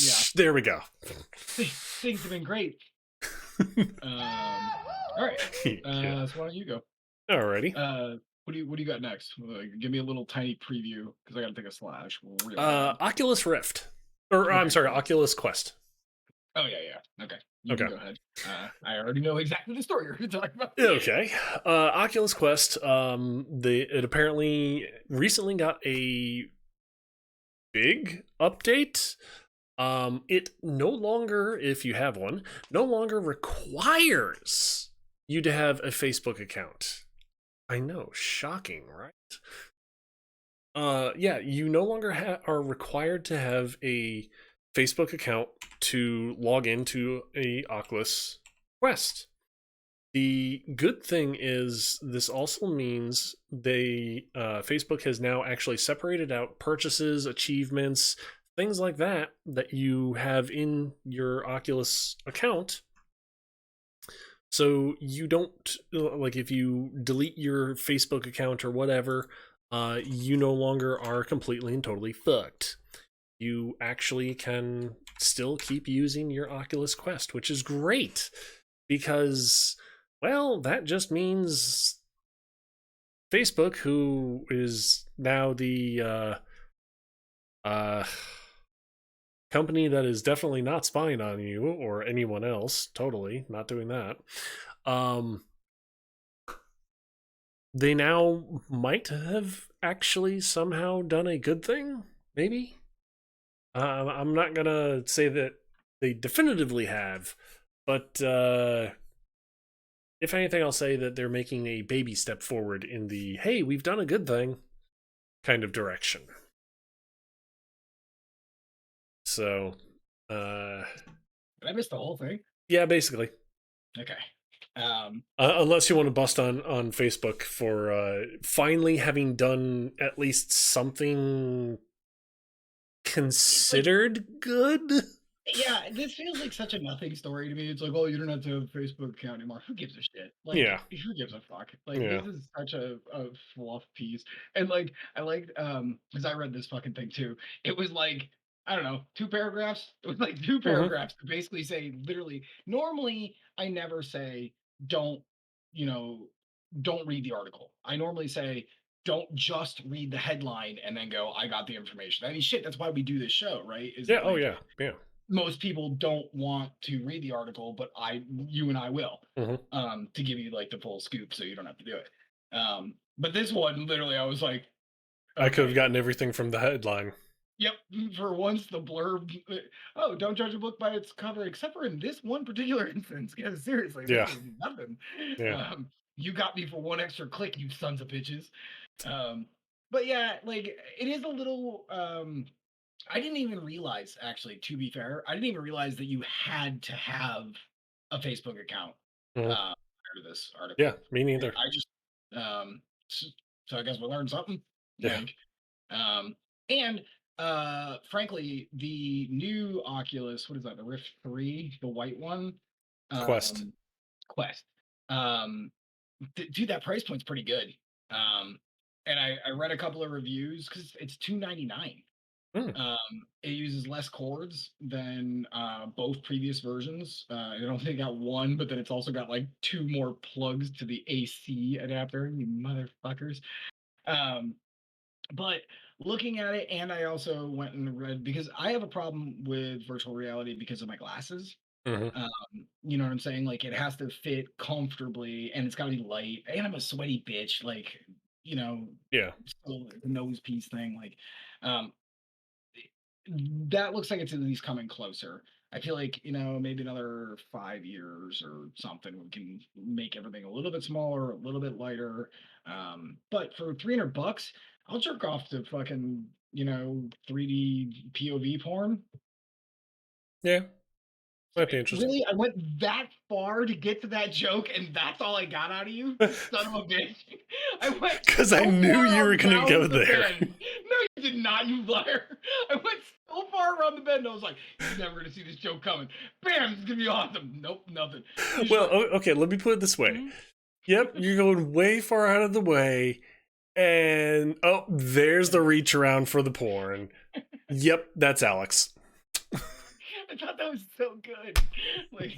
Yeah, There we go. things have been great. All right. Yeah. So why don't you go? Alrighty. What do you got next? Give me a little tiny preview because I got to take a slash real bad. Oculus Rift, or I'm Okay, sorry, cool. Oculus Quest. Oh yeah. Okay, you can Okay. go ahead. I already know exactly the story you're going to talk about. Okay. Oculus Quest. It apparently recently got a big update. It no longer, if you have one, no longer requires you to have a Facebook account. I know, shocking, right? Yeah, you no longer are required to have a Facebook account to log into a Oculus Quest. The good thing is this also means Facebook has now actually separated out purchases, achievements, things like that that you have in your Oculus account. So you don't like if you delete your Facebook account or whatever, you no longer are completely and totally fucked. You actually can still keep using your Oculus Quest, which is great because, well, that just means Facebook, who is now the uh, company that is definitely not spying on you or anyone else, totally not doing that. Um, they now might have actually somehow done a good thing, maybe. I'm not gonna say that they definitively have, but if anything, I'll say that they're making a baby step forward in the "hey, we've done a good thing" kind of direction. So, uh, Did I miss the whole thing? yeah, basically. Okay. Um, Unless you want to bust on Facebook for finally having done at least something like considered good. yeah, this feels like such a nothing story to me. It's like, oh, you don't have to have a Facebook account anymore. Who gives a shit? Like, Yeah, who gives a fuck? Like, yeah. this is such a fluff piece. And like, I liked because I read this fucking thing too. It was like, I don't know, two paragraphs. It was like two Mm-hmm. paragraphs to basically say literally. Normally, I never say don't. don't read the article. I normally say, don't just read the headline and then go, I got the information. I mean, shit, that's why we do this show, right? Is Yeah. that Oh like yeah. Yeah. most people don't want to read the article, but you and I will, Hmm. to give you like the full scoop so you don't have to do it. But this one, literally, I was like, I could have okay, gotten everything from the headline. yep, for once the blurb, oh, don't judge a book by its cover, except for in this one particular instance. Yeah, seriously, this Yeah. is nothing. Yeah. You got me for one extra click, you sons of bitches. Um, but yeah, like it is a little. I didn't even realize, actually, to be fair, I didn't even realize that you had to have a Facebook account Hmm. prior to this Yeah. article. Me neither. I just, so I guess we learned something. Yeah. Like, um, and frankly, the new Oculus, what is that? The Rift 3, the white one, Quest. um, Quest. Um, dude, that price point's pretty good. Um, and I read a couple of reviews because it's 299. Mm. It uses less cords than both previous versions. I don't think it got one, but then it's also got like two more plugs to the AC adapter. You motherfuckers. Um, but looking at it, and I also went and read because I have a problem with virtual reality because of my glasses. Hmm. You know what I'm saying? Like it has to fit comfortably, and it's got to be light. And I'm a sweaty bitch, like you know, Yeah. so the nose piece thing. Like, um, that looks like it's at least coming closer. I feel like, maybe another 5 years or something, we can make everything a little bit smaller, a little bit lighter. But for $300, I'll jerk off to fucking, 3D POV porn. Yeah. Might be interesting. Really? I went that far to get to that joke, and that's all I got out of you, you son of a bitch. I went Because I so knew you far were gonna go around the there. bend. No, you did not, you liar. I went so far around the bend, I was like, you're never gonna see this joke coming. Bam, it's gonna be awesome. Nope, nothing. You just Well, went, okay. Let me put it this way. mhm. Yep, you're going way far out of the way, and oh, there's the reach around for the porn. Yep, that's Alex. I thought that was so good. Like,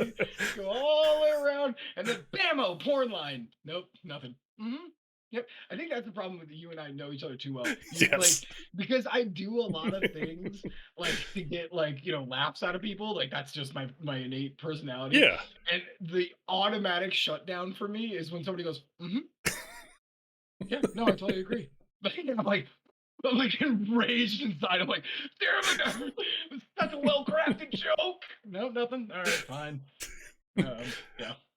go all the way around, and then bammo, porn line. Nope, nothing. Yep. I think that's the problem with you and I know each other too well. You like Yes. because I do a lot of things like to get like laughs out of people. Like that's just my innate personality. Yeah. And the automatic shutdown for me is when somebody goes, yeah, no, I totally agree. But I'm like enraged inside. I'm like, damn it, it's such a well crafted joke. No, nothing. All right, fine. Yeah.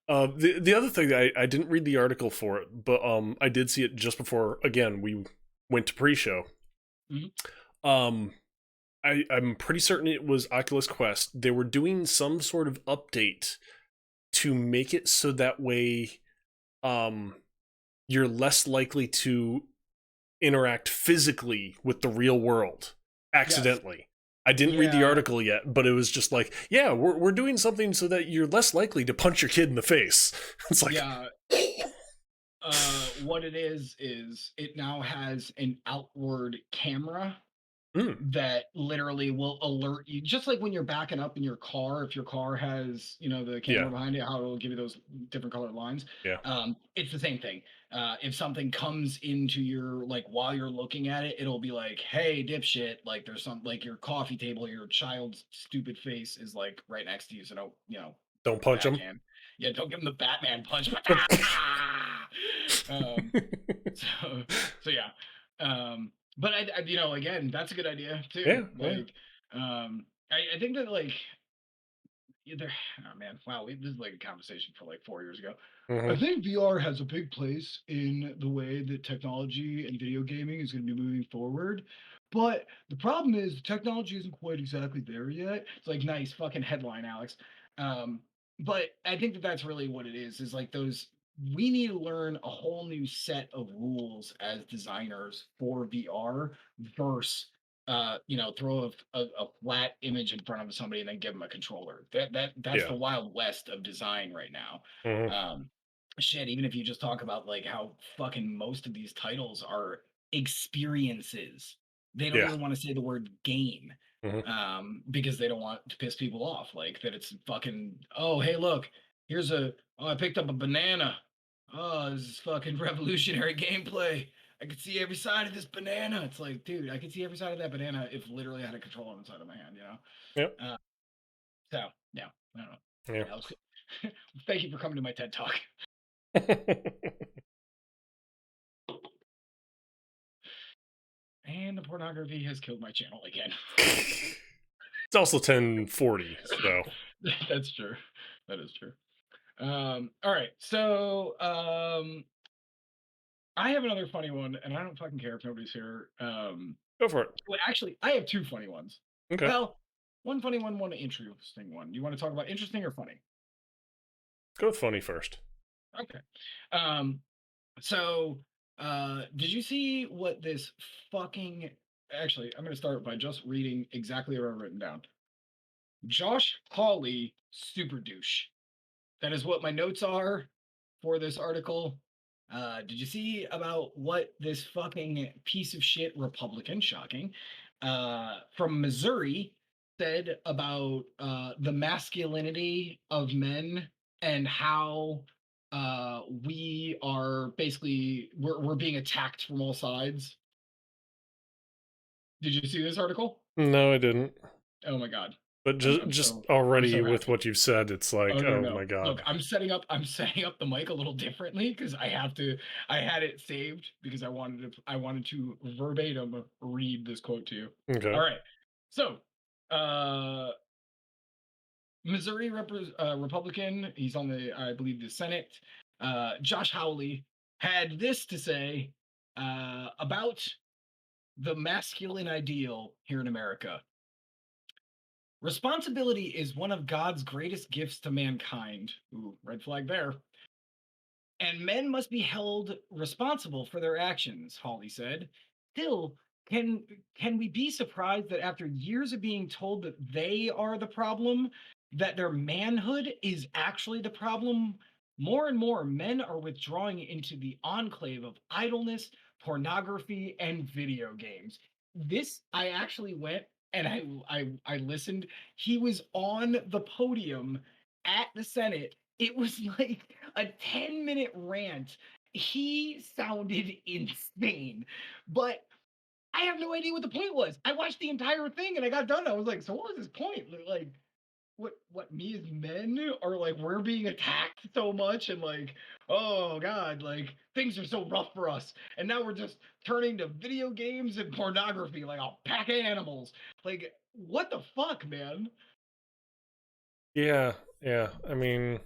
The other thing that I didn't read the article for it, but I did see it just before again we went to pre-show. Mhm. Um, I'm pretty certain it was Oculus Quest. They were doing some sort of update to make it so that way, um, you're less likely to interact physically with the real world Yes. accidentally. I didn't read the Yeah. article yet, but it was just like, yeah, we're doing something so that you're less likely to punch your kid in the face. It's like, Yeah. What it is it now has an outward camera mm, that literally will alert you, just like when you're backing up in your car. If your car has the yeah, camera behind it, how it'll give you those different colored lines. yeah, It's the same thing. If something comes into your, like, while you're looking at it, it'll be like, hey dipshit, like there's some, like, your coffee table, your child's stupid face is like right next to you, so don't don't punch them. backhand. Yeah, don't give him the Batman punch. um so so yeah. But again, that's a good idea too. Yeah, yeah. Like, I think that, like, either, oh man, wow, this is like a conversation for like 4 years ago. I Hmm. think VR has a big place in the way that technology and video gaming is going to be moving forward. But the problem is the technology isn't quite exactly there yet. It's like, nice fucking headline, Alex. Um, but I think that that's really what it is like those. We need to learn a whole new set of rules as designers for VR versus throw a flat image in front of somebody and then give them a controller. That's Yeah. the wild west of design right now. Hmm. Um, Shit, even if you just talk about like how fucking most of these titles are experiences, they don't Yeah. even want to say the word game, Hmm. because they don't want to piss people off. Like that, it's fucking. Oh, hey, look, I picked up a banana. oh, this is fucking revolutionary gameplay. I could see every side of this banana. It's like, dude, I could see every side of that banana if literally I had a controller on the side of my hand, you know? Yep. Uh, so, yeah, I don't know. Yeah. That was cool. Thank you for coming to my TED Talk. And the pornography has killed my channel again. It's also 10:40, so That's true. That is true. All right. So, I have another funny one, and I don't fucking care if nobody's here. go for it. Well, actually, I have two funny ones. Okay. Well, one funny one, one interesting one. You want to talk about interesting or funny? Let's go with funny first. Okay. Um, so did you see what this fucking actually, I'm gonna start by just reading exactly what I've written down. Josh Hawley, super douche. That is what my notes are for this article. Did you see about what this fucking piece of shit Republican, shocking, from Missouri said about the masculinity of men and how we are basically we're being attacked from all sides? Did you see this article? No, I didn't. Oh my god. But I'm, just I'm just so I'm already so with happy. what you've said, it's Oh like, no, oh no. my Look, god. I'm setting up the mic a little differently because I had it saved because I wanted to verbatim read this quote to you. Okay. All right. So, uh Missouri Republican, he's on the I believe the Senate. Josh Hawley had this to say about the masculine ideal here in America. Responsibility is one of God's greatest gifts to mankind. Ooh, red flag there. And men must be held responsible for their actions, Hawley said. Still, can can we be surprised that after years of being told that they are the problem, that their manhood is actually the problem? More and more men are withdrawing into the enclave of idleness, pornography, and video games. This I actually went and I listened. He was on the podium at the Senate. It was like a 10-minute rant. He sounded insane, but I have no idea what the point was. I watched the entire thing and I got done. I was like, so what was his point? Like, what me as men are like, we're being attacked so much and like, oh God, like things are so rough for us. And now we're just turning to video games and pornography like a pack of animals. Like, what the fuck, man? Yeah, yeah. I mean,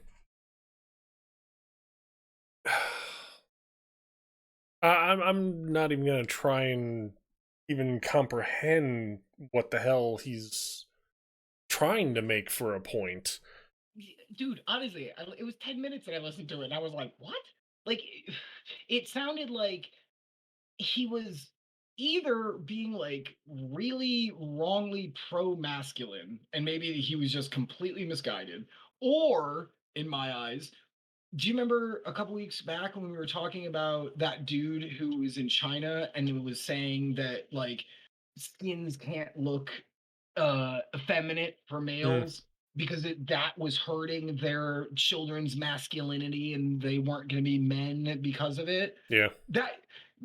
I'm not even gonna try and even comprehend what the hell he's trying to make for a point. Dude, honestly, it was 10 minutes that I listened to it and I was like, what? Like, it sounded like he was either being like really wrongly pro masculine and maybe he was just completely misguided, or in my eyes, do you remember a couple weeks back when we were talking about that dude who was in China and who was saying that like skins can't look effeminate for Mm, males because that was hurting their children's masculinity and they weren't going to be men because of it? yeah. That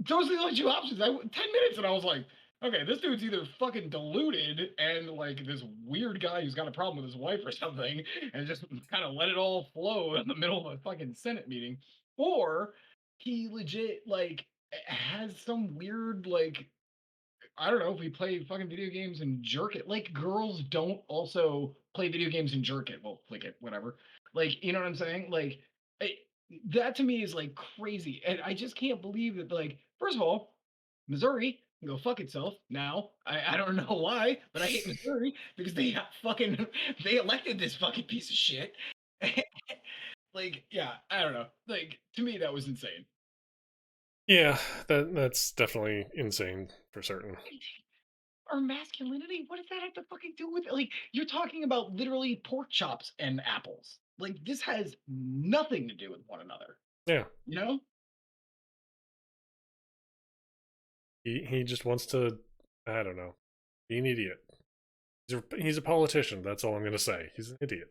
those are the only two options. 10 minutes and I was like, okay, this dude's either fucking deluded and like this weird guy who's got a problem with his wife or something, and just kind of let it all flow in the middle of a fucking Senate meeting, or he legit like has some weird like I don't know if we play fucking video games and jerk it. Like girls don't also play video games and jerk it. Well, flick it, whatever. Like, you know what I'm saying? Like, I, that to me is like crazy, and I just can't believe that. Like, first of all, Missouri can go fuck itself now. I don't know why, but I hate Missouri because they got fucking they elected this fucking piece of shit. Like, yeah, I don't know. Like to me, that was insane. Yeah, that's definitely insane for certain. Or masculinity? What does that have to fucking do with it? Like, you're talking about literally pork chops and apples. Like, this has nothing to do with one another. Yeah. You know? He just wants to, I don't know, be an idiot. He's a politician, that's all I'm gonna say. He's an idiot.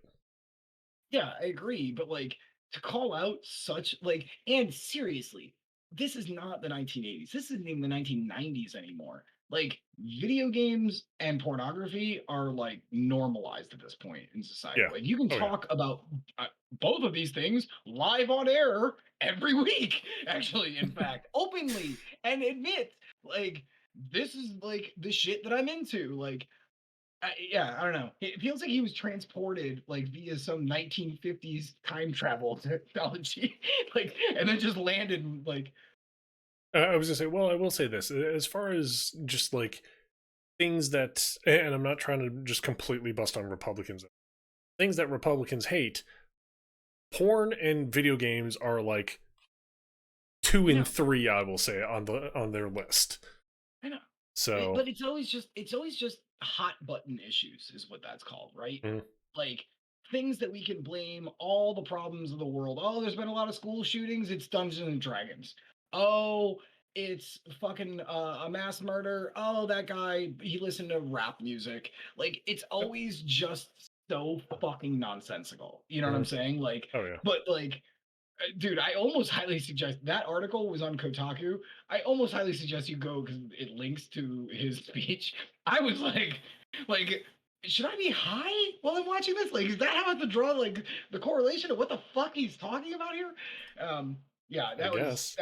Yeah, I agree. But like, to call out such like and seriously, this is not the 1980s. This isn't even the 1990s anymore. Like video games and pornography are like normalized at this point in society. Yeah. Like you can Oh yeah. talk about both of these things live on air every week, actually, in fact, openly and admit like this is like the shit that I'm into. Like yeah, I don't know. It feels like he was transported like via some 1950s time travel technology, like, and then just landed like, I was gonna say, well, I will say this as far as just like things that, and I'm not trying to just completely bust on Republicans, things that Republicans hate. Porn and video games are like two I and know, three, I will say, on their list. I know, So, but it's always just hot button issues, is what that's called, right? mm, Like things that we can blame all the problems of the world. Oh, there's been a lot of school shootings. It's Dungeons and Dragons. Oh, it's fucking a mass murder. Oh, that guy, he listened to rap music. Like it's always just so fucking nonsensical. You know what I'm mm, saying? Like, oh yeah, but like dude, I almost highly suggest that article was on Kotaku. I almost highly suggest you go because it links to his speech. I was like, should I be high while I'm watching this? Like, is that how I have to draw like the correlation of what the fuck he's talking about here? Yeah, I guess,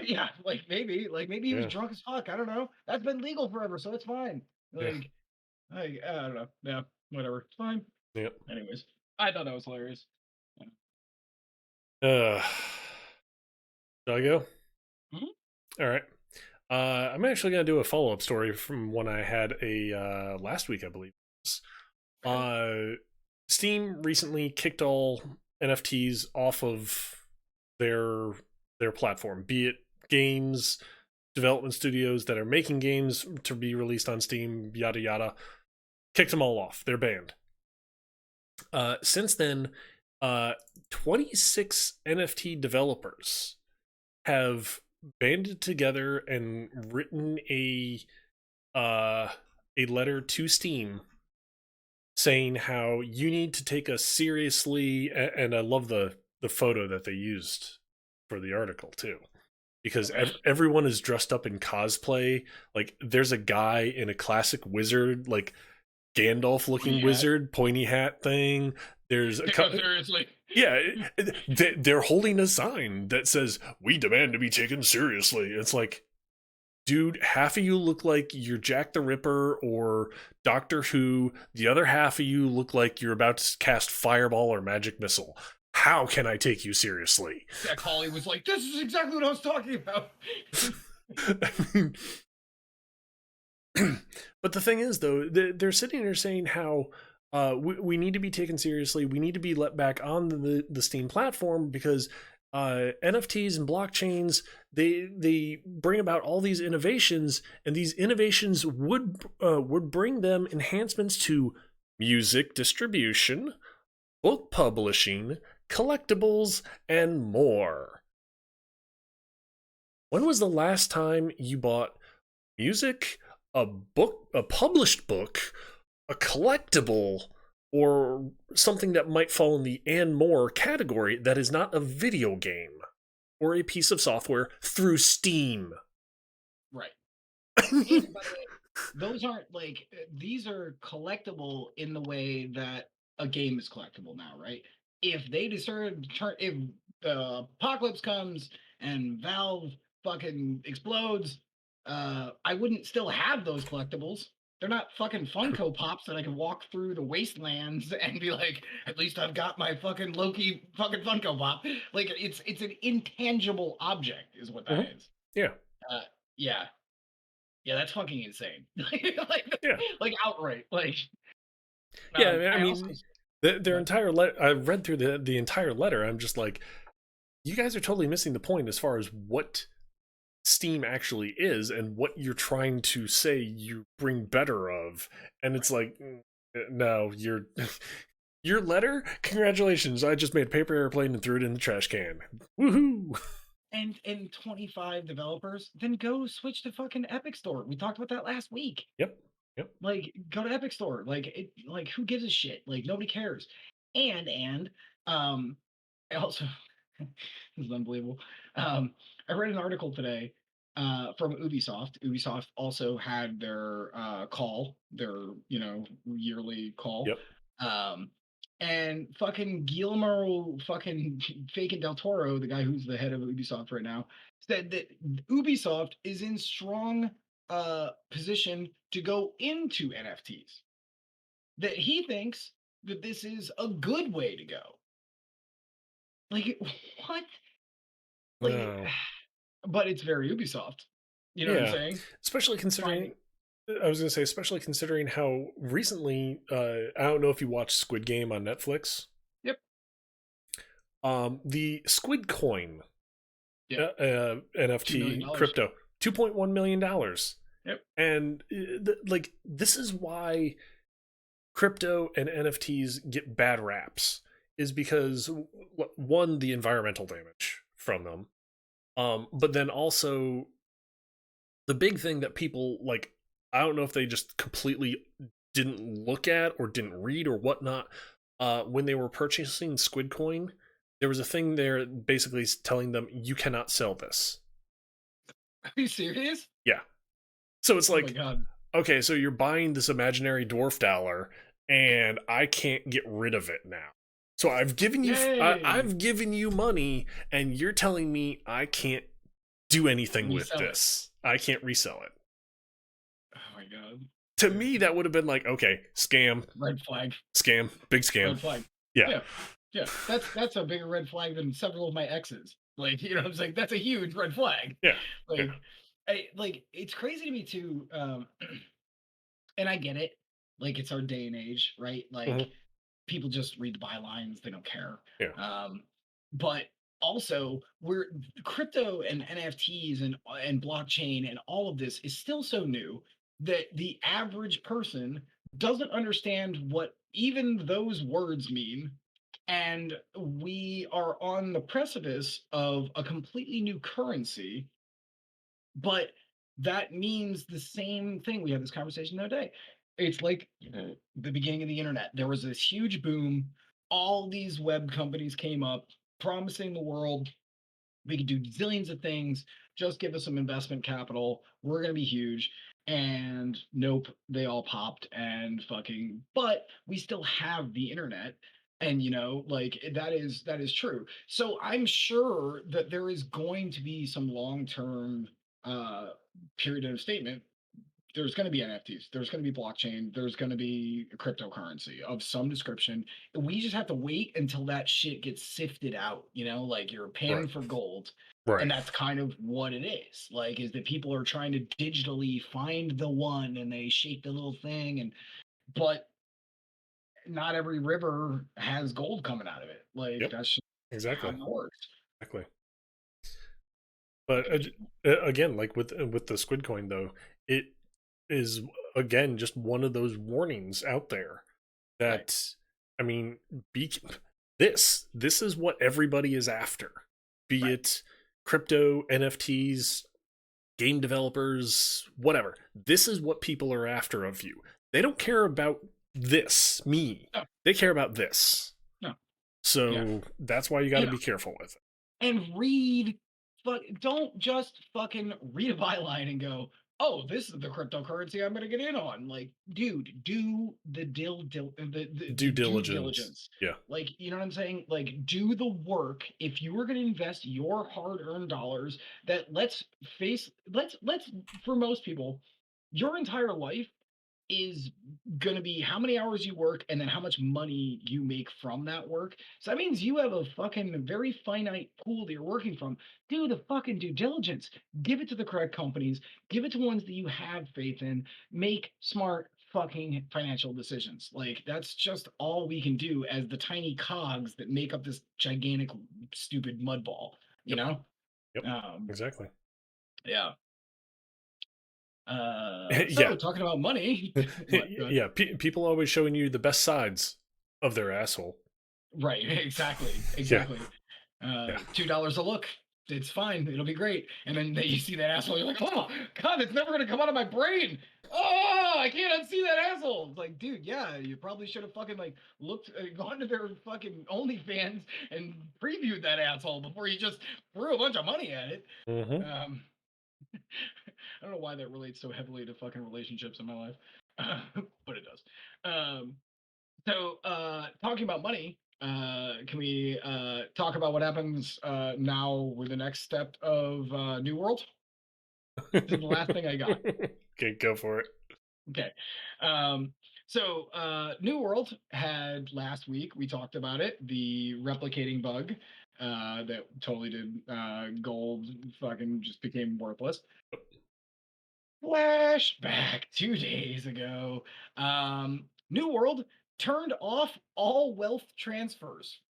yeah, like maybe he was yeah, drunk as fuck. I don't know. That's been legal forever, so it's fine. yeah, I don't know. Yeah, whatever. It's fine. yeah. Anyways, I thought that was hilarious. Yeah. Uh, shall I go? Mhm. All right. I'm actually gonna do a follow up story from one I had a last week, I believe. Okay. Uh, Steam recently kicked all NFTs off of their their platform, be it games, development studios that are making games to be released on Steam, yada yada. Kicked them all off. They're banned. Since then, uh, 26 NFT developers have banded together and written uh, a letter to Steam saying how you need to take us seriously. And I love the photo that they used for the article too, because Okay. everyone is dressed up in cosplay. Like there's a guy in a classic wizard, like Gandalf looking Yeah. wizard, pointy hat thing. There's a No, seriously. yeah, they're holding a sign that says "We demand to be taken seriously." It's like, dude, half of you look like you're Jack the Ripper or Doctor Who. The other half of you look like you're about to cast Fireball or Magic Missile. How can I take you seriously? Jack Hawley was like, "This is exactly what I was talking about." I mean, but the thing is, though, they're sitting there saying how we need to be taken seriously. We need to be let back on the Steam platform because NFTs and blockchains they bring about all these innovations, and these innovations would bring them enhancements to music distribution, book publishing, collectibles, and more. When was the last time you bought music, a book, a published book, a collectible, or something that might fall in the and more category that is not a video game or a piece of software through Steam? Right. I mean, And by the way, those aren't like these are collectible in the way that a game is collectible now, right? If they decide to turn, if the apocalypse comes and Valve fucking explodes, I wouldn't still have those collectibles. They're not fucking Funko Pops that I can walk through the wastelands and be like, at least I've got my fucking Loki fucking Funko Pop. Like it's an intangible object, is what that mhm, is. yeah, Uh, yeah, yeah, that's fucking insane. like, yeah, like outright. Like, yeah. I I also, mean, their but entire letter. I read through the entire letter. I'm just like, you guys are totally missing the point as far as what Steam actually is and what you're trying to say you bring better of. And it's right. like, no, you're your letter? Congratulations, I just made a paper airplane and threw it in the trash can. Woohoo! And 25 developers, then go switch to fucking Epic Store. We talked about that last week. Yep. Yep. Like, go to Epic Store. Like, who gives a shit? Like, nobody cares. And um, I also this is unbelievable. I read an article today from Ubisoft. Ubisoft also had their call, their yearly call, Yep. um, and fucking Guillermo fucking Faken del Toro, the guy who's the head of Ubisoft right now, said that Ubisoft is in strong position to go into NFTs. That he thinks that this is a good way to go. Like what? Like, No. but it's very Ubisoft. You know what I'm Yeah. saying? Especially Finding considering I was gonna say, especially considering how recently, I don't know if you watched Squid Game on Netflix. Yep, The Squid Coin yep, $2 million. NFT crypto, $2.1 million, Yep. and like this is why crypto and NFTs get bad raps, is because one, the environmental damage from them, but then also the big thing that people like, I don't know if they just completely didn't look at or didn't read or whatnot, when they were purchasing Squid Coin, there was a thing there basically telling them you cannot sell this. Are you serious? Yeah. So it's Oh my like, god. okay, so you're buying this imaginary dwarf dollar and I can't get rid of it now. So Yay! I've given you money and you're telling me I can't do anything with Resell it. this. I can't resell it. Oh my god. To Yeah. me that would have been like, okay, scam, Red flag. scam, big scam. Red flag. Yeah. Yeah. Yeah. That's a bigger red flag than several of my exes. Like, you know what I'm saying? That's a huge red flag. Yeah. Yeah. Like like it's crazy to me too. And I get it. Like it's our day and age, right? Like Hmm. people just read the bylines, they don't care. Yeah. But also we're crypto and NFTs and blockchain and all of this is still so new that the average person doesn't understand what even those words mean. And we are on the precipice of a completely new currency, but that means the same thing. We had this conversation the other day. It's like the beginning of the internet. There was this huge boom. All these web companies came up promising the world we could do zillions of things. Just give us some investment capital. We're going to be huge. And nope, they all popped and fucking, but we still have the internet. And like that is true. So I'm sure that there is going to be some long-term uh period of statement. There's going to be NFTs, there's going to be blockchain, there's going to be a cryptocurrency of some description. We just have to wait until that shit gets sifted out, like you're Right. panning for gold. And Right. that's kind of what it is. Like, is that people are trying to digitally find the one and they shake the little thing, but not every river has gold coming out of it. Like, Yep. that's just how Exactly. it works. Exactly. But again, like with the Squid Coin though, it is again just one of those warnings out there Right. that, I mean, be this is what everybody is after, be Right. it crypto, NFTs, game developers, whatever. This is what people are after of you. They don't care about this, me. No. They care about this. No. Yeah. So that's why you got to And be careful with it. read, but don't just fucking read a byline and go, oh, this is the cryptocurrency I'm going to get in on. Like, dude, do the Due the due diligence. diligence. Yeah. Like, you know what I'm saying? Like, do the work. If you were going to invest your hard-earned dollars, that let's for most people, your entire life is going to be how many hours you work and then how much money you make from that work. So that means you have a fucking very finite pool that you're working from. Do the fucking due diligence. Give it to the correct companies. Give it to ones that you have faith in. Make smart fucking financial decisions. Like that's just all we can do as the tiny cogs that make up this gigantic stupid mud ball, you Yep. know? Yep. Um Exactly. yeah. Yeah. So talking about money, what? Go ahead. Yeah. People always showing you the best sides of their asshole. Right, exactly, Yeah. exactly. Yeah. $2 a look. it's fine. It'll be great. And then you see that asshole. You're like, oh God, it's never gonna come out of my brain. Oh, I can't unsee that asshole. It's like, dude, yeah, you probably should have fucking like looked, gone to their fucking OnlyFans and previewed that asshole before you just threw a bunch of money at it. Mm-hmm. Um, I don't know why that relates so heavily to fucking relationships in my life, but it does. Um, talking about money, can we talk about what happens now with the next step of New World? This is the last thing I got. Okay, go for it. Okay. Um, New World had last week, we talked about it, the replicating bug that totally did gold fucking just became worthless. Flashback 2 days ago. New World turned off all wealth transfers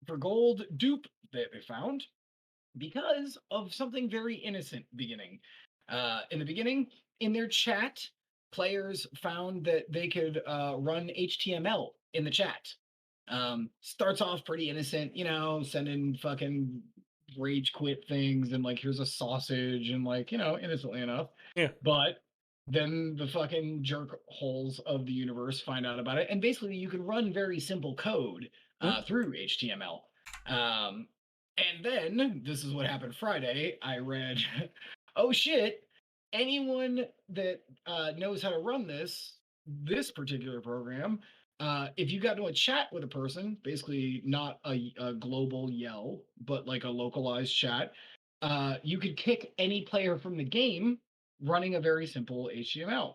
for gold dupe that they found because of something very innocent beginning. In the beginning, in their chat, players found that they could run HTML in the chat. Starts off pretty innocent, sending fucking rage quit things and like here's a sausage and like innocently enough. Yeah. But then the fucking jerk holes of the universe find out about it, and basically you can run very simple code through HTML. Um, and then this is what happened Friday. I read, oh shit, anyone that knows how to run this particular program, if you got into a chat with a person, basically not a global yell, but like a localized chat, you could kick any player from the game running a very simple HTML. Yep.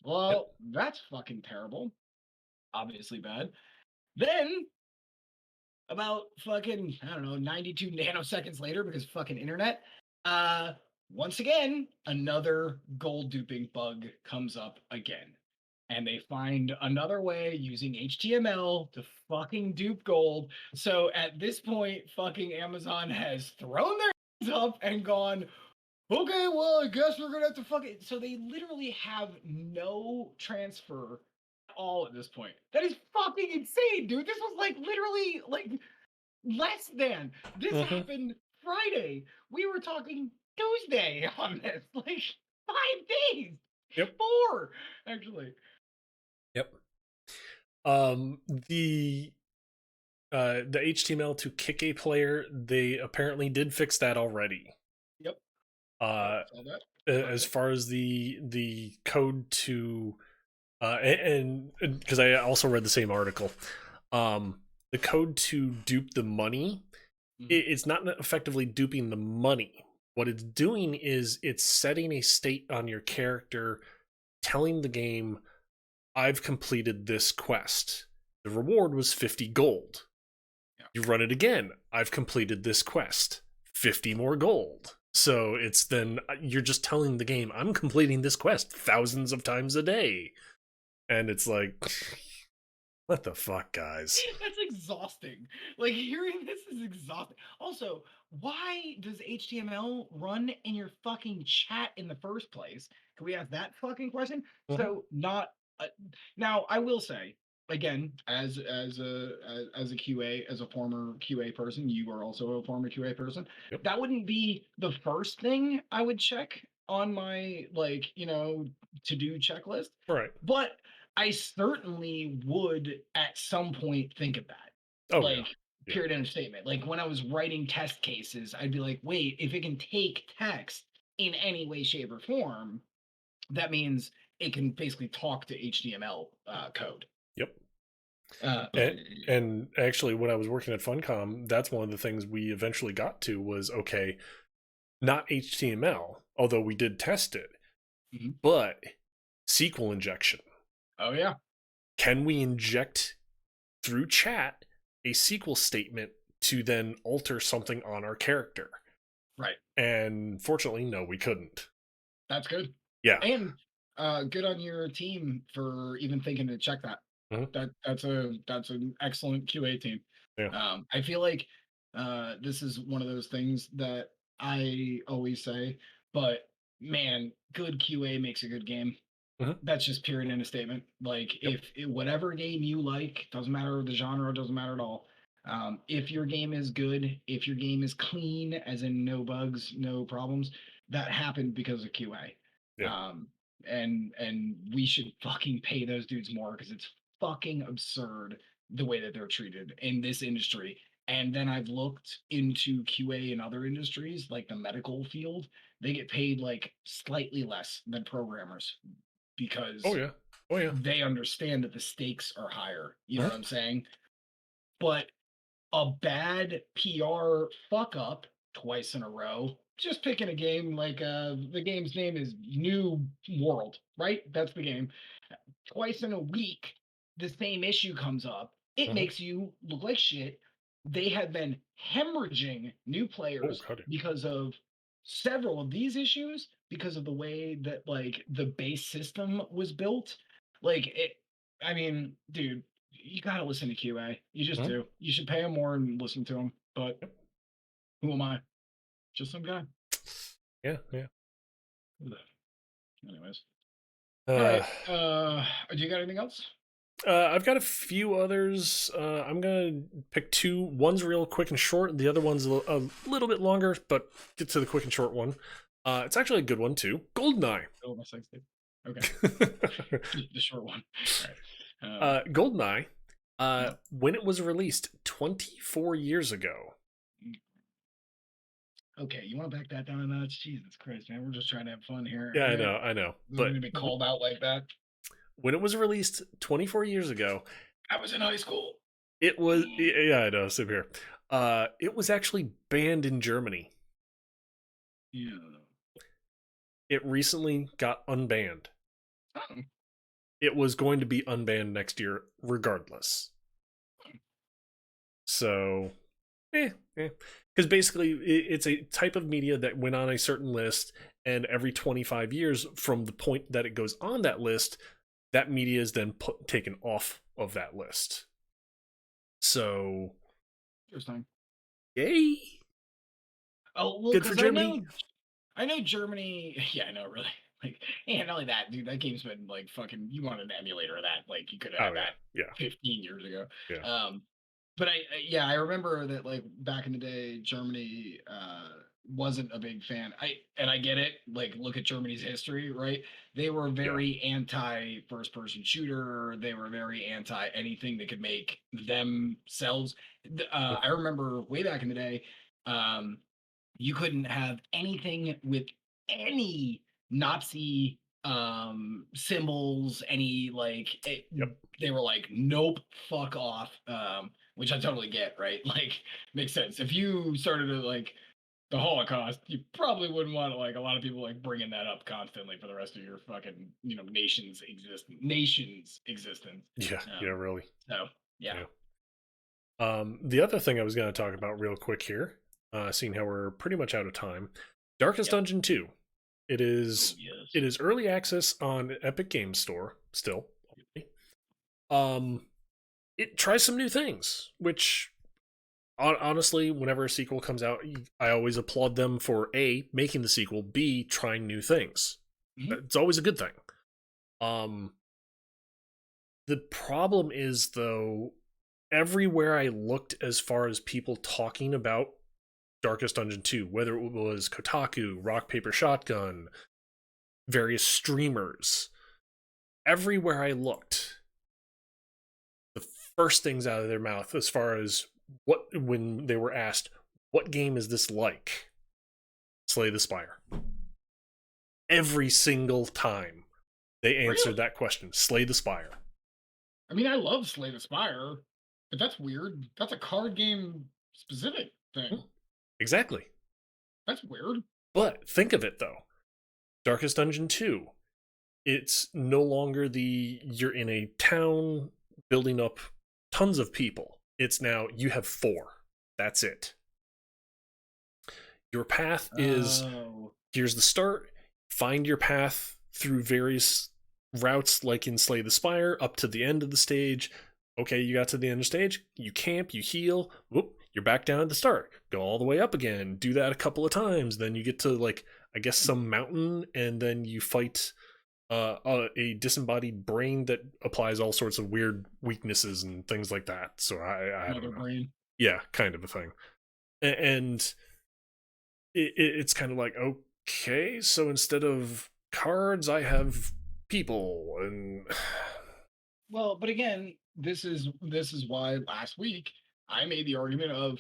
Well, that's fucking terrible. Obviously bad. Then about fucking, I don't know, 92 nanoseconds later, because fucking internet, uh, once again, another gold duping bug comes up again. And they find another way using HTML to fucking dupe gold. So at this point, fucking Amazon has thrown their hands up and gone, okay, well, I guess we're gonna have to fucking. So they literally have no transfer at all at this point. That is fucking insane, dude. This was like literally like less than. This Mm-hmm. happened Friday. We were talking Tuesday on this. Like 5 days. Yep. Four, actually. Yep. The HTML to kick a player, they apparently did fix that already. Yep. Uh, Saw that as Friday. far as the code to and because I also read the same article, the code to dupe the money, Mhm. it's not effectively duping the money. What it's doing is it's setting a state on your character, telling the game, I've completed this quest. The reward was 50 gold. Yeah. You run it again. I've completed this quest. 50 more gold. So it's then you're just telling the game, I'm completing this quest thousands of times a day. And it's like, what the fuck, guys? That's exhausting. Like hearing this is exhausting. Also, why does HTML run in your fucking chat in the first place? Can we ask that fucking question? Mm-hmm. So not now. I will say again, as a QA, as a former QA person, you are also a former QA person. Yep. That wouldn't be the first thing I would check on my like to do checklist, Right. but I certainly would at some point think of that. Oh, yeah. Like, Yeah. period, end of statement. Like when I was writing test cases, I'd be like, wait, if it can take text in any way, shape, or form, that means it can basically talk to HTML code. Yep. Uh, And actually, when I was working at Funcom, that's one of the things we eventually got to was okay, not HTML, although we did test it, mhm. but SQL injection. Oh yeah, Can we inject through chat a SQL statement to then alter something on our character? right. And fortunately, no, we couldn't. That's good. Yeah. And good on your team for even thinking to check that. Mhm. That's an excellent QA team. Yeah. I feel like this is one of those things that I always say, but man, good QA makes a good game. Mhm. That's just period end of statement. Like Yep. whatever game you like, doesn't matter the genre, doesn't matter at all. If your game is good, if your game is clean, as in no bugs, no problems, that happened because of QA. Yeah. And we should fucking pay those dudes more because it's fucking absurd the way that they're treated in this industry. And then I've looked into QA in other industries, like the medical field. They get paid like slightly less than programmers Oh because yeah. Oh yeah. they understand that the stakes are higher. You know Uh-huh. what I'm saying? But a bad PR fuck up twice in a row. Just picking a game like the game's name is New World, right? That's the game. Twice in a week, the same issue comes up. It Uh-huh. makes you look like shit. They have been hemorrhaging new Oh players god. Yeah. because of several of these issues, because of the way that like the base system was built. Like it, I mean, dude, you gotta listen to QA. You just Uh-huh. do. You should pay them more and listen to them. But Yep. who am I? Just some guy. Yeah. Yeah. Anyways. All Uh, right. Do you got anything else? I've got a few others. I'm gonna pick two. One's real quick and short. The other one's a little bit longer, but get to the quick and short one. It's actually a good one too. Goldeneye. Oh, my sex tape. Okay. The short one. All right. Goldeneye. When it was released 24 years ago. okay, you want to back that down a notch? Jesus Christ, man. We're just trying to have fun here. Yeah, All right. I know. We're But going to be called out like that. when it was released 24 years ago, I was in high school. it was yeah, I know. Same here. It was actually banned in Germany. Yeah. It recently got unbanned. Oh, It was going to be unbanned next year, regardless. So, because basically it's a type of media that went on a certain list, and every 25 years from the point that it goes on that list, that media is then taken off of that list. So, interesting. yay! Oh, well, Good for because Germany. I know Germany. Yeah, I know, really. Like, and not only that, dude, that game's been like fucking. You wanted an emulator of that? Like, you could have Oh had yeah, that yeah, 15 years ago. yeah, But yeah, I remember that like back in the day, Germany wasn't a big fan. I get it. Like, look at Germany's history, right? They were yeah. very anti first person shooter. They were very anti anything that could make themselves. I remember way back in the day. Um, you couldn't have anything with any Nazi symbols, any like Yep. they were like, nope, fuck off. Which I totally get, right? Like, makes sense. If you started to like the Holocaust, you probably wouldn't want like a lot of people like bringing that up constantly for the rest of your fucking nation's existence. Yeah, yeah, Um, really. so yeah, Yeah. The other thing I was going to talk about real quick here, seeing how we're pretty much out of time, Darkest yep. Dungeon 2. It Oh is yes. it is early access on Epic Games Store still. Um, it tries some new things, which honestly, whenever a sequel comes out, I always applaud them for A, making the sequel, B, trying new things. Mm-hmm. It's always a good thing. Um, the problem is though, everywhere I looked as far as people talking about Darkest Dungeon 2, whether it was Kotaku, Rock Paper Shotgun, various streamers, everywhere I looked, the first things out of their mouth as far as when they were asked, what game is this like? Slay the Spire. Every single time they answered Really? that question, Slay the Spire. I mean, I love Slay the Spire, but that's weird. That's a card game specific Hmm, thing. exactly. That's weird. But think of it though. Darkest Dungeon 2. It's no longer you're in a town building up tons of people. It's now you have four. That's it. Your path is Oh, here's the start. Find your path through various routes, like in Slay the Spire, up to the end of the stage. Okay, you got to the end of the stage. You camp, you heal. Whoop, you're back down at the start. Go all the way up again. Do that a couple of times. Then you get to like I guess some mountain, and then you fight a disembodied brain that applies all sorts of weird weaknesses and things like that. So I Mother don't know. Brain. Yeah, kind of a thing. And it's kind of like, okay, so instead of cards, I have people, and Well, but again, this is why last week I made the argument of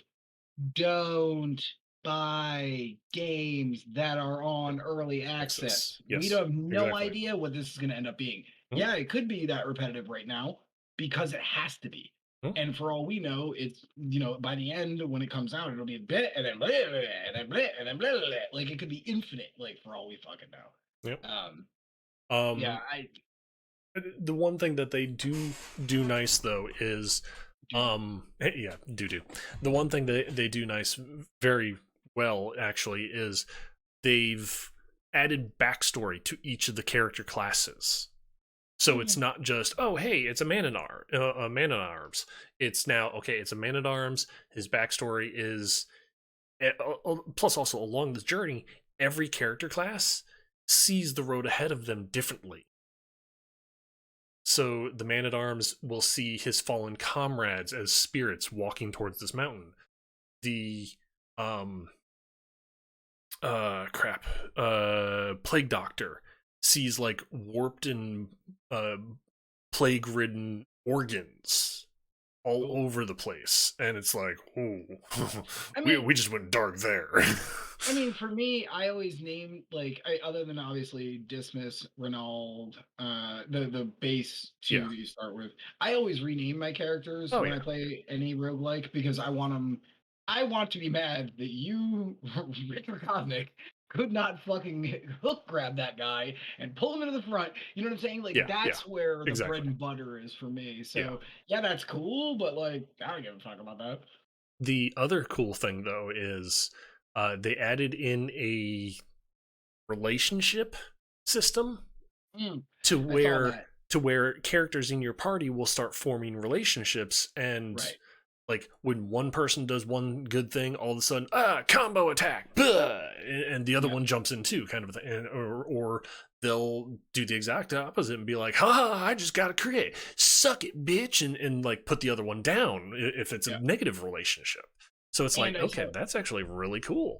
don't buy games that are on early access. access. We Yes, have no exactly. idea what this is going to end up being. Mhm, Yeah, it could be that repetitive right now because it has to be. mhm, And for all we know, it's by the end when it comes out, it'll be a bit and then blah, blah, blah, and then blah, and then blah, blah, blah. Like it could be infinite, like for all we fucking yep. know. Yeah, Um, I the one thing that they do nice though is, do. yeah, do. The one thing that they do nice, very well actually, is they've added backstory to each of the character classes. So it's Mm, not just, oh hey, it's a man at arms. It's now, okay, it's a man at arms. His backstory is, plus also along the journey, every character class sees the road ahead of them differently. So the man at arms will see his fallen comrades as spirits walking towards this mountain. The um crap plague doctor sees like warped and uh plague ridden organs all oh, over the place, and it's like, oh, I we mean, we just went dark there. for me, I always name like other than obviously Dismiss, Renault, the base two Yeah. that you start with. I always rename my characters Oh when yeah. I play any roguelike because I want them. I want to be mad that you, Richter Cosmic, could not fucking hook grab that guy and pull him into the front. You know what I'm saying? Like Yeah. Yeah. that's where the bread Exactly. and butter is for me. Yeah. So yeah, that's cool, but like I don't give a fuck about that. The other cool thing though is, they added in a relationship system Mm, to I saw where that. characters in your party will start forming relationships, and Right. like when one person does one good thing, all of a sudden, combo attack, Buh! And the other Yeah. one jumps in too, kind of a thing. Or they'll do the exact opposite and be like, ha, I just gotta create, suck it, bitch, and like put the other one down if it's a Yeah. negative relationship. So it's like, And I okay, saw that's actually really cool.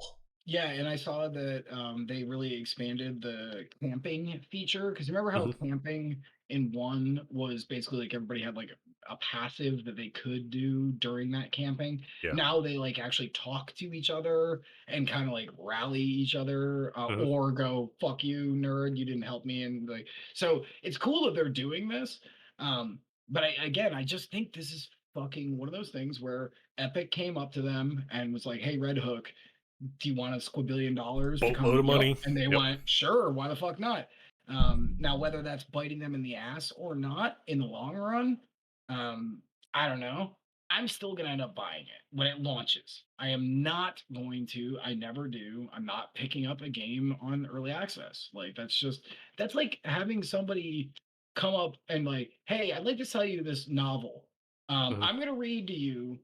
Yeah, and I saw that they really expanded the camping feature because remember how Hmm. camping in one was basically like everybody had like a passive that they could do during that camping. Yeah. Now they like actually talk to each other and kind of like rally each other Hmm. or go fuck you nerd you didn't help me and like so it's cool that they're doing this. But I just think this is fucking one of those things where Epic came up to them and was like, "Hey, Red Hook, do you want a squabillion dollars to Boatload come?" of Yep. money. And they Yep. went, sure, why the fuck not? Now, whether that's biting them in the ass or not in the long run, um, I don't know. I'm still going to end up buying it when it launches. I am not going to. I never do. I'm not picking up a game on early access. Like, that's like having somebody come up and, like, hey, I'd like to sell you this novel. Hmm. I'm going to read to you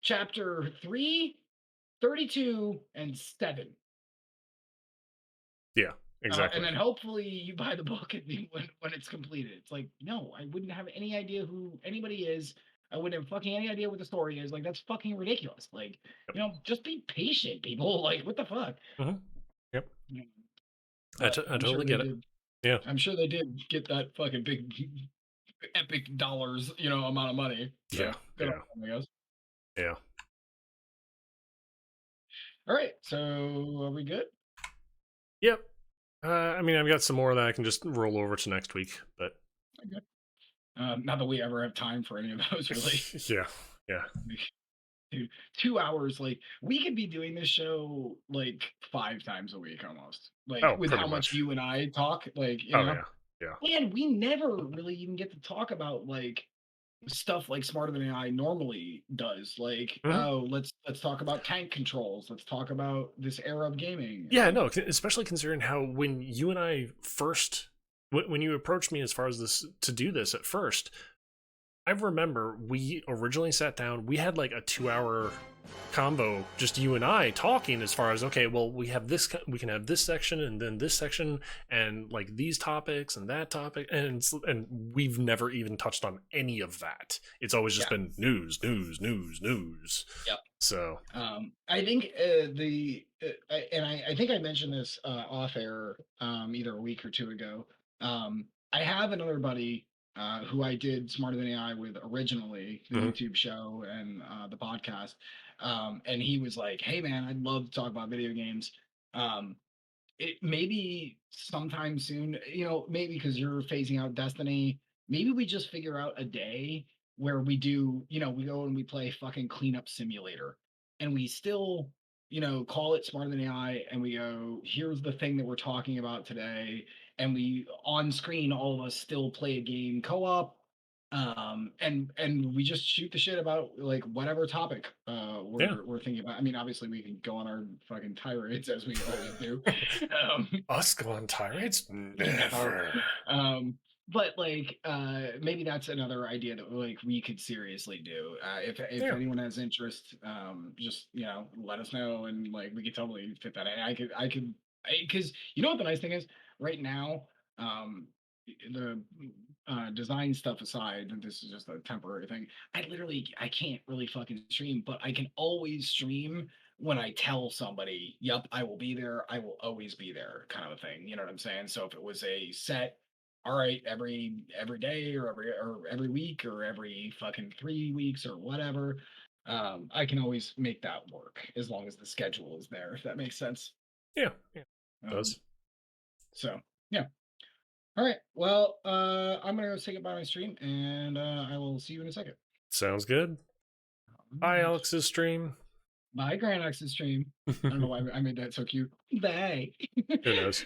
chapter 3, 32 and 7. Yeah. And Exactly. then hopefully you buy the book and when it's completed. It's like, no, I wouldn't have any idea who anybody is. I wouldn't have fucking any idea what the story is. Like, that's fucking ridiculous. Like, just be patient, people. Like, what the fuck? Hmm. Yep. Yeah. I, But I totally get it. Yeah. I'm sure they did get that fucking big epic dollars, amount of money. Yeah. So good on Yeah. them, I guess. Yeah. All right. So are we good? Yep. I mean, I've got some more that I can just roll over to next week, but Okay. Not that we ever have time for any of those, really. yeah. Yeah. Dude, 2 hours, like we could be doing this show like 5 times a week almost. Like Oh, with pretty how much much. you and I talk, like, Oh yeah. Yeah. and we never really even get to talk about like stuff like Smarter Than AI normally does. Like, Hmm. oh, let's talk about tank controls. Let's talk about this era of gaming. Yeah. No, especially considering how when you and I first, when you approached me as far as this to do this at first, I remember we originally sat down. We had like a 2 hour combo, just you and I talking. As far as okay, well, we have this, we can have this section, and then this section, and like these topics and that topic, and we've never even touched on any of that. It's always just Yeah. been news, news, news, news. Yep. So I think I think I mentioned this off air either a week or two ago. I have another buddy who I did Smarter Than AI with originally, the mhm. YouTube show and the podcast. And he was like, "Hey man, I'd love to talk about video games. Um, it maybe sometime soon, maybe because you're phasing out Destiny, maybe we just figure out a day where we do, we go and we play fucking cleanup simulator and we still, call it Smarter Than AI and we go, here's the thing that we're talking about today. And we on screen, all of us still play a game co-op. And we just shoot the shit about like whatever topic Yeah, we're thinking about. I mean, obviously we can go on our fucking tirades as we always do. um, us go on tirades? never. Never. Um, but like maybe that's another idea that like we could seriously do. If Yeah, anyone has interest, just let us know and like we could totally fit that in. I could because you know what the nice thing is right now, um, the design stuff aside, and this is just a temporary thing. I can't really fucking stream, but I can always stream when I tell somebody, "Yep, I will be there. I will always be there," kind of a thing. You know what I'm saying? So if it was a set, all right, every day or every week or every fucking 3 weeks or whatever, I can always make that work as long as the schedule is there. If that makes sense. yeah, yeah. Um, Does so yeah. All right. Well, I'm gonna go say goodbye to my stream, and I will see you in a second. sounds good. Hi, Alex's stream. Bye, Grand X's stream. I don't know why I made that so cute. Bye. Who knows?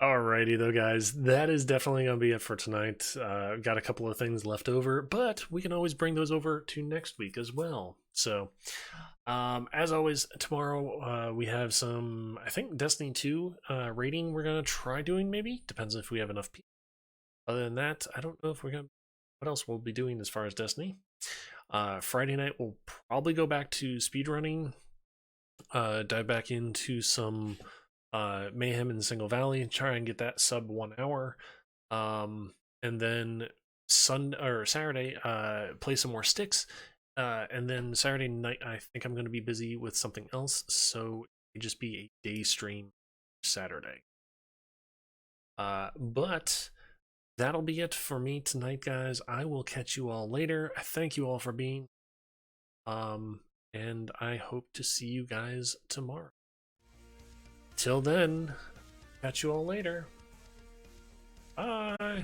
Alrighty though, guys, that is definitely gonna be it for tonight. Got a couple of things left over, but we can always bring those over to next week as well. So, as always, tomorrow we have some, I think, Destiny 2 rating. We're gonna try doing, maybe depends if we have enough people. Other than that, I don't know if we're gonna. What else we'll be doing as far as Destiny? Friday night we'll probably go back to speedrunning. Dive back into some Mayhem in Single Valley, try and get that sub 1 hour. And then Saturday, play some more sticks. And then Saturday night, I think I'm going to be busy with something else, so it just be a day stream Saturday. But that'll be it for me tonight, guys. I will catch you all later. I thank you all for being. And I hope to see you guys tomorrow. Till then, catch you all later. Bye.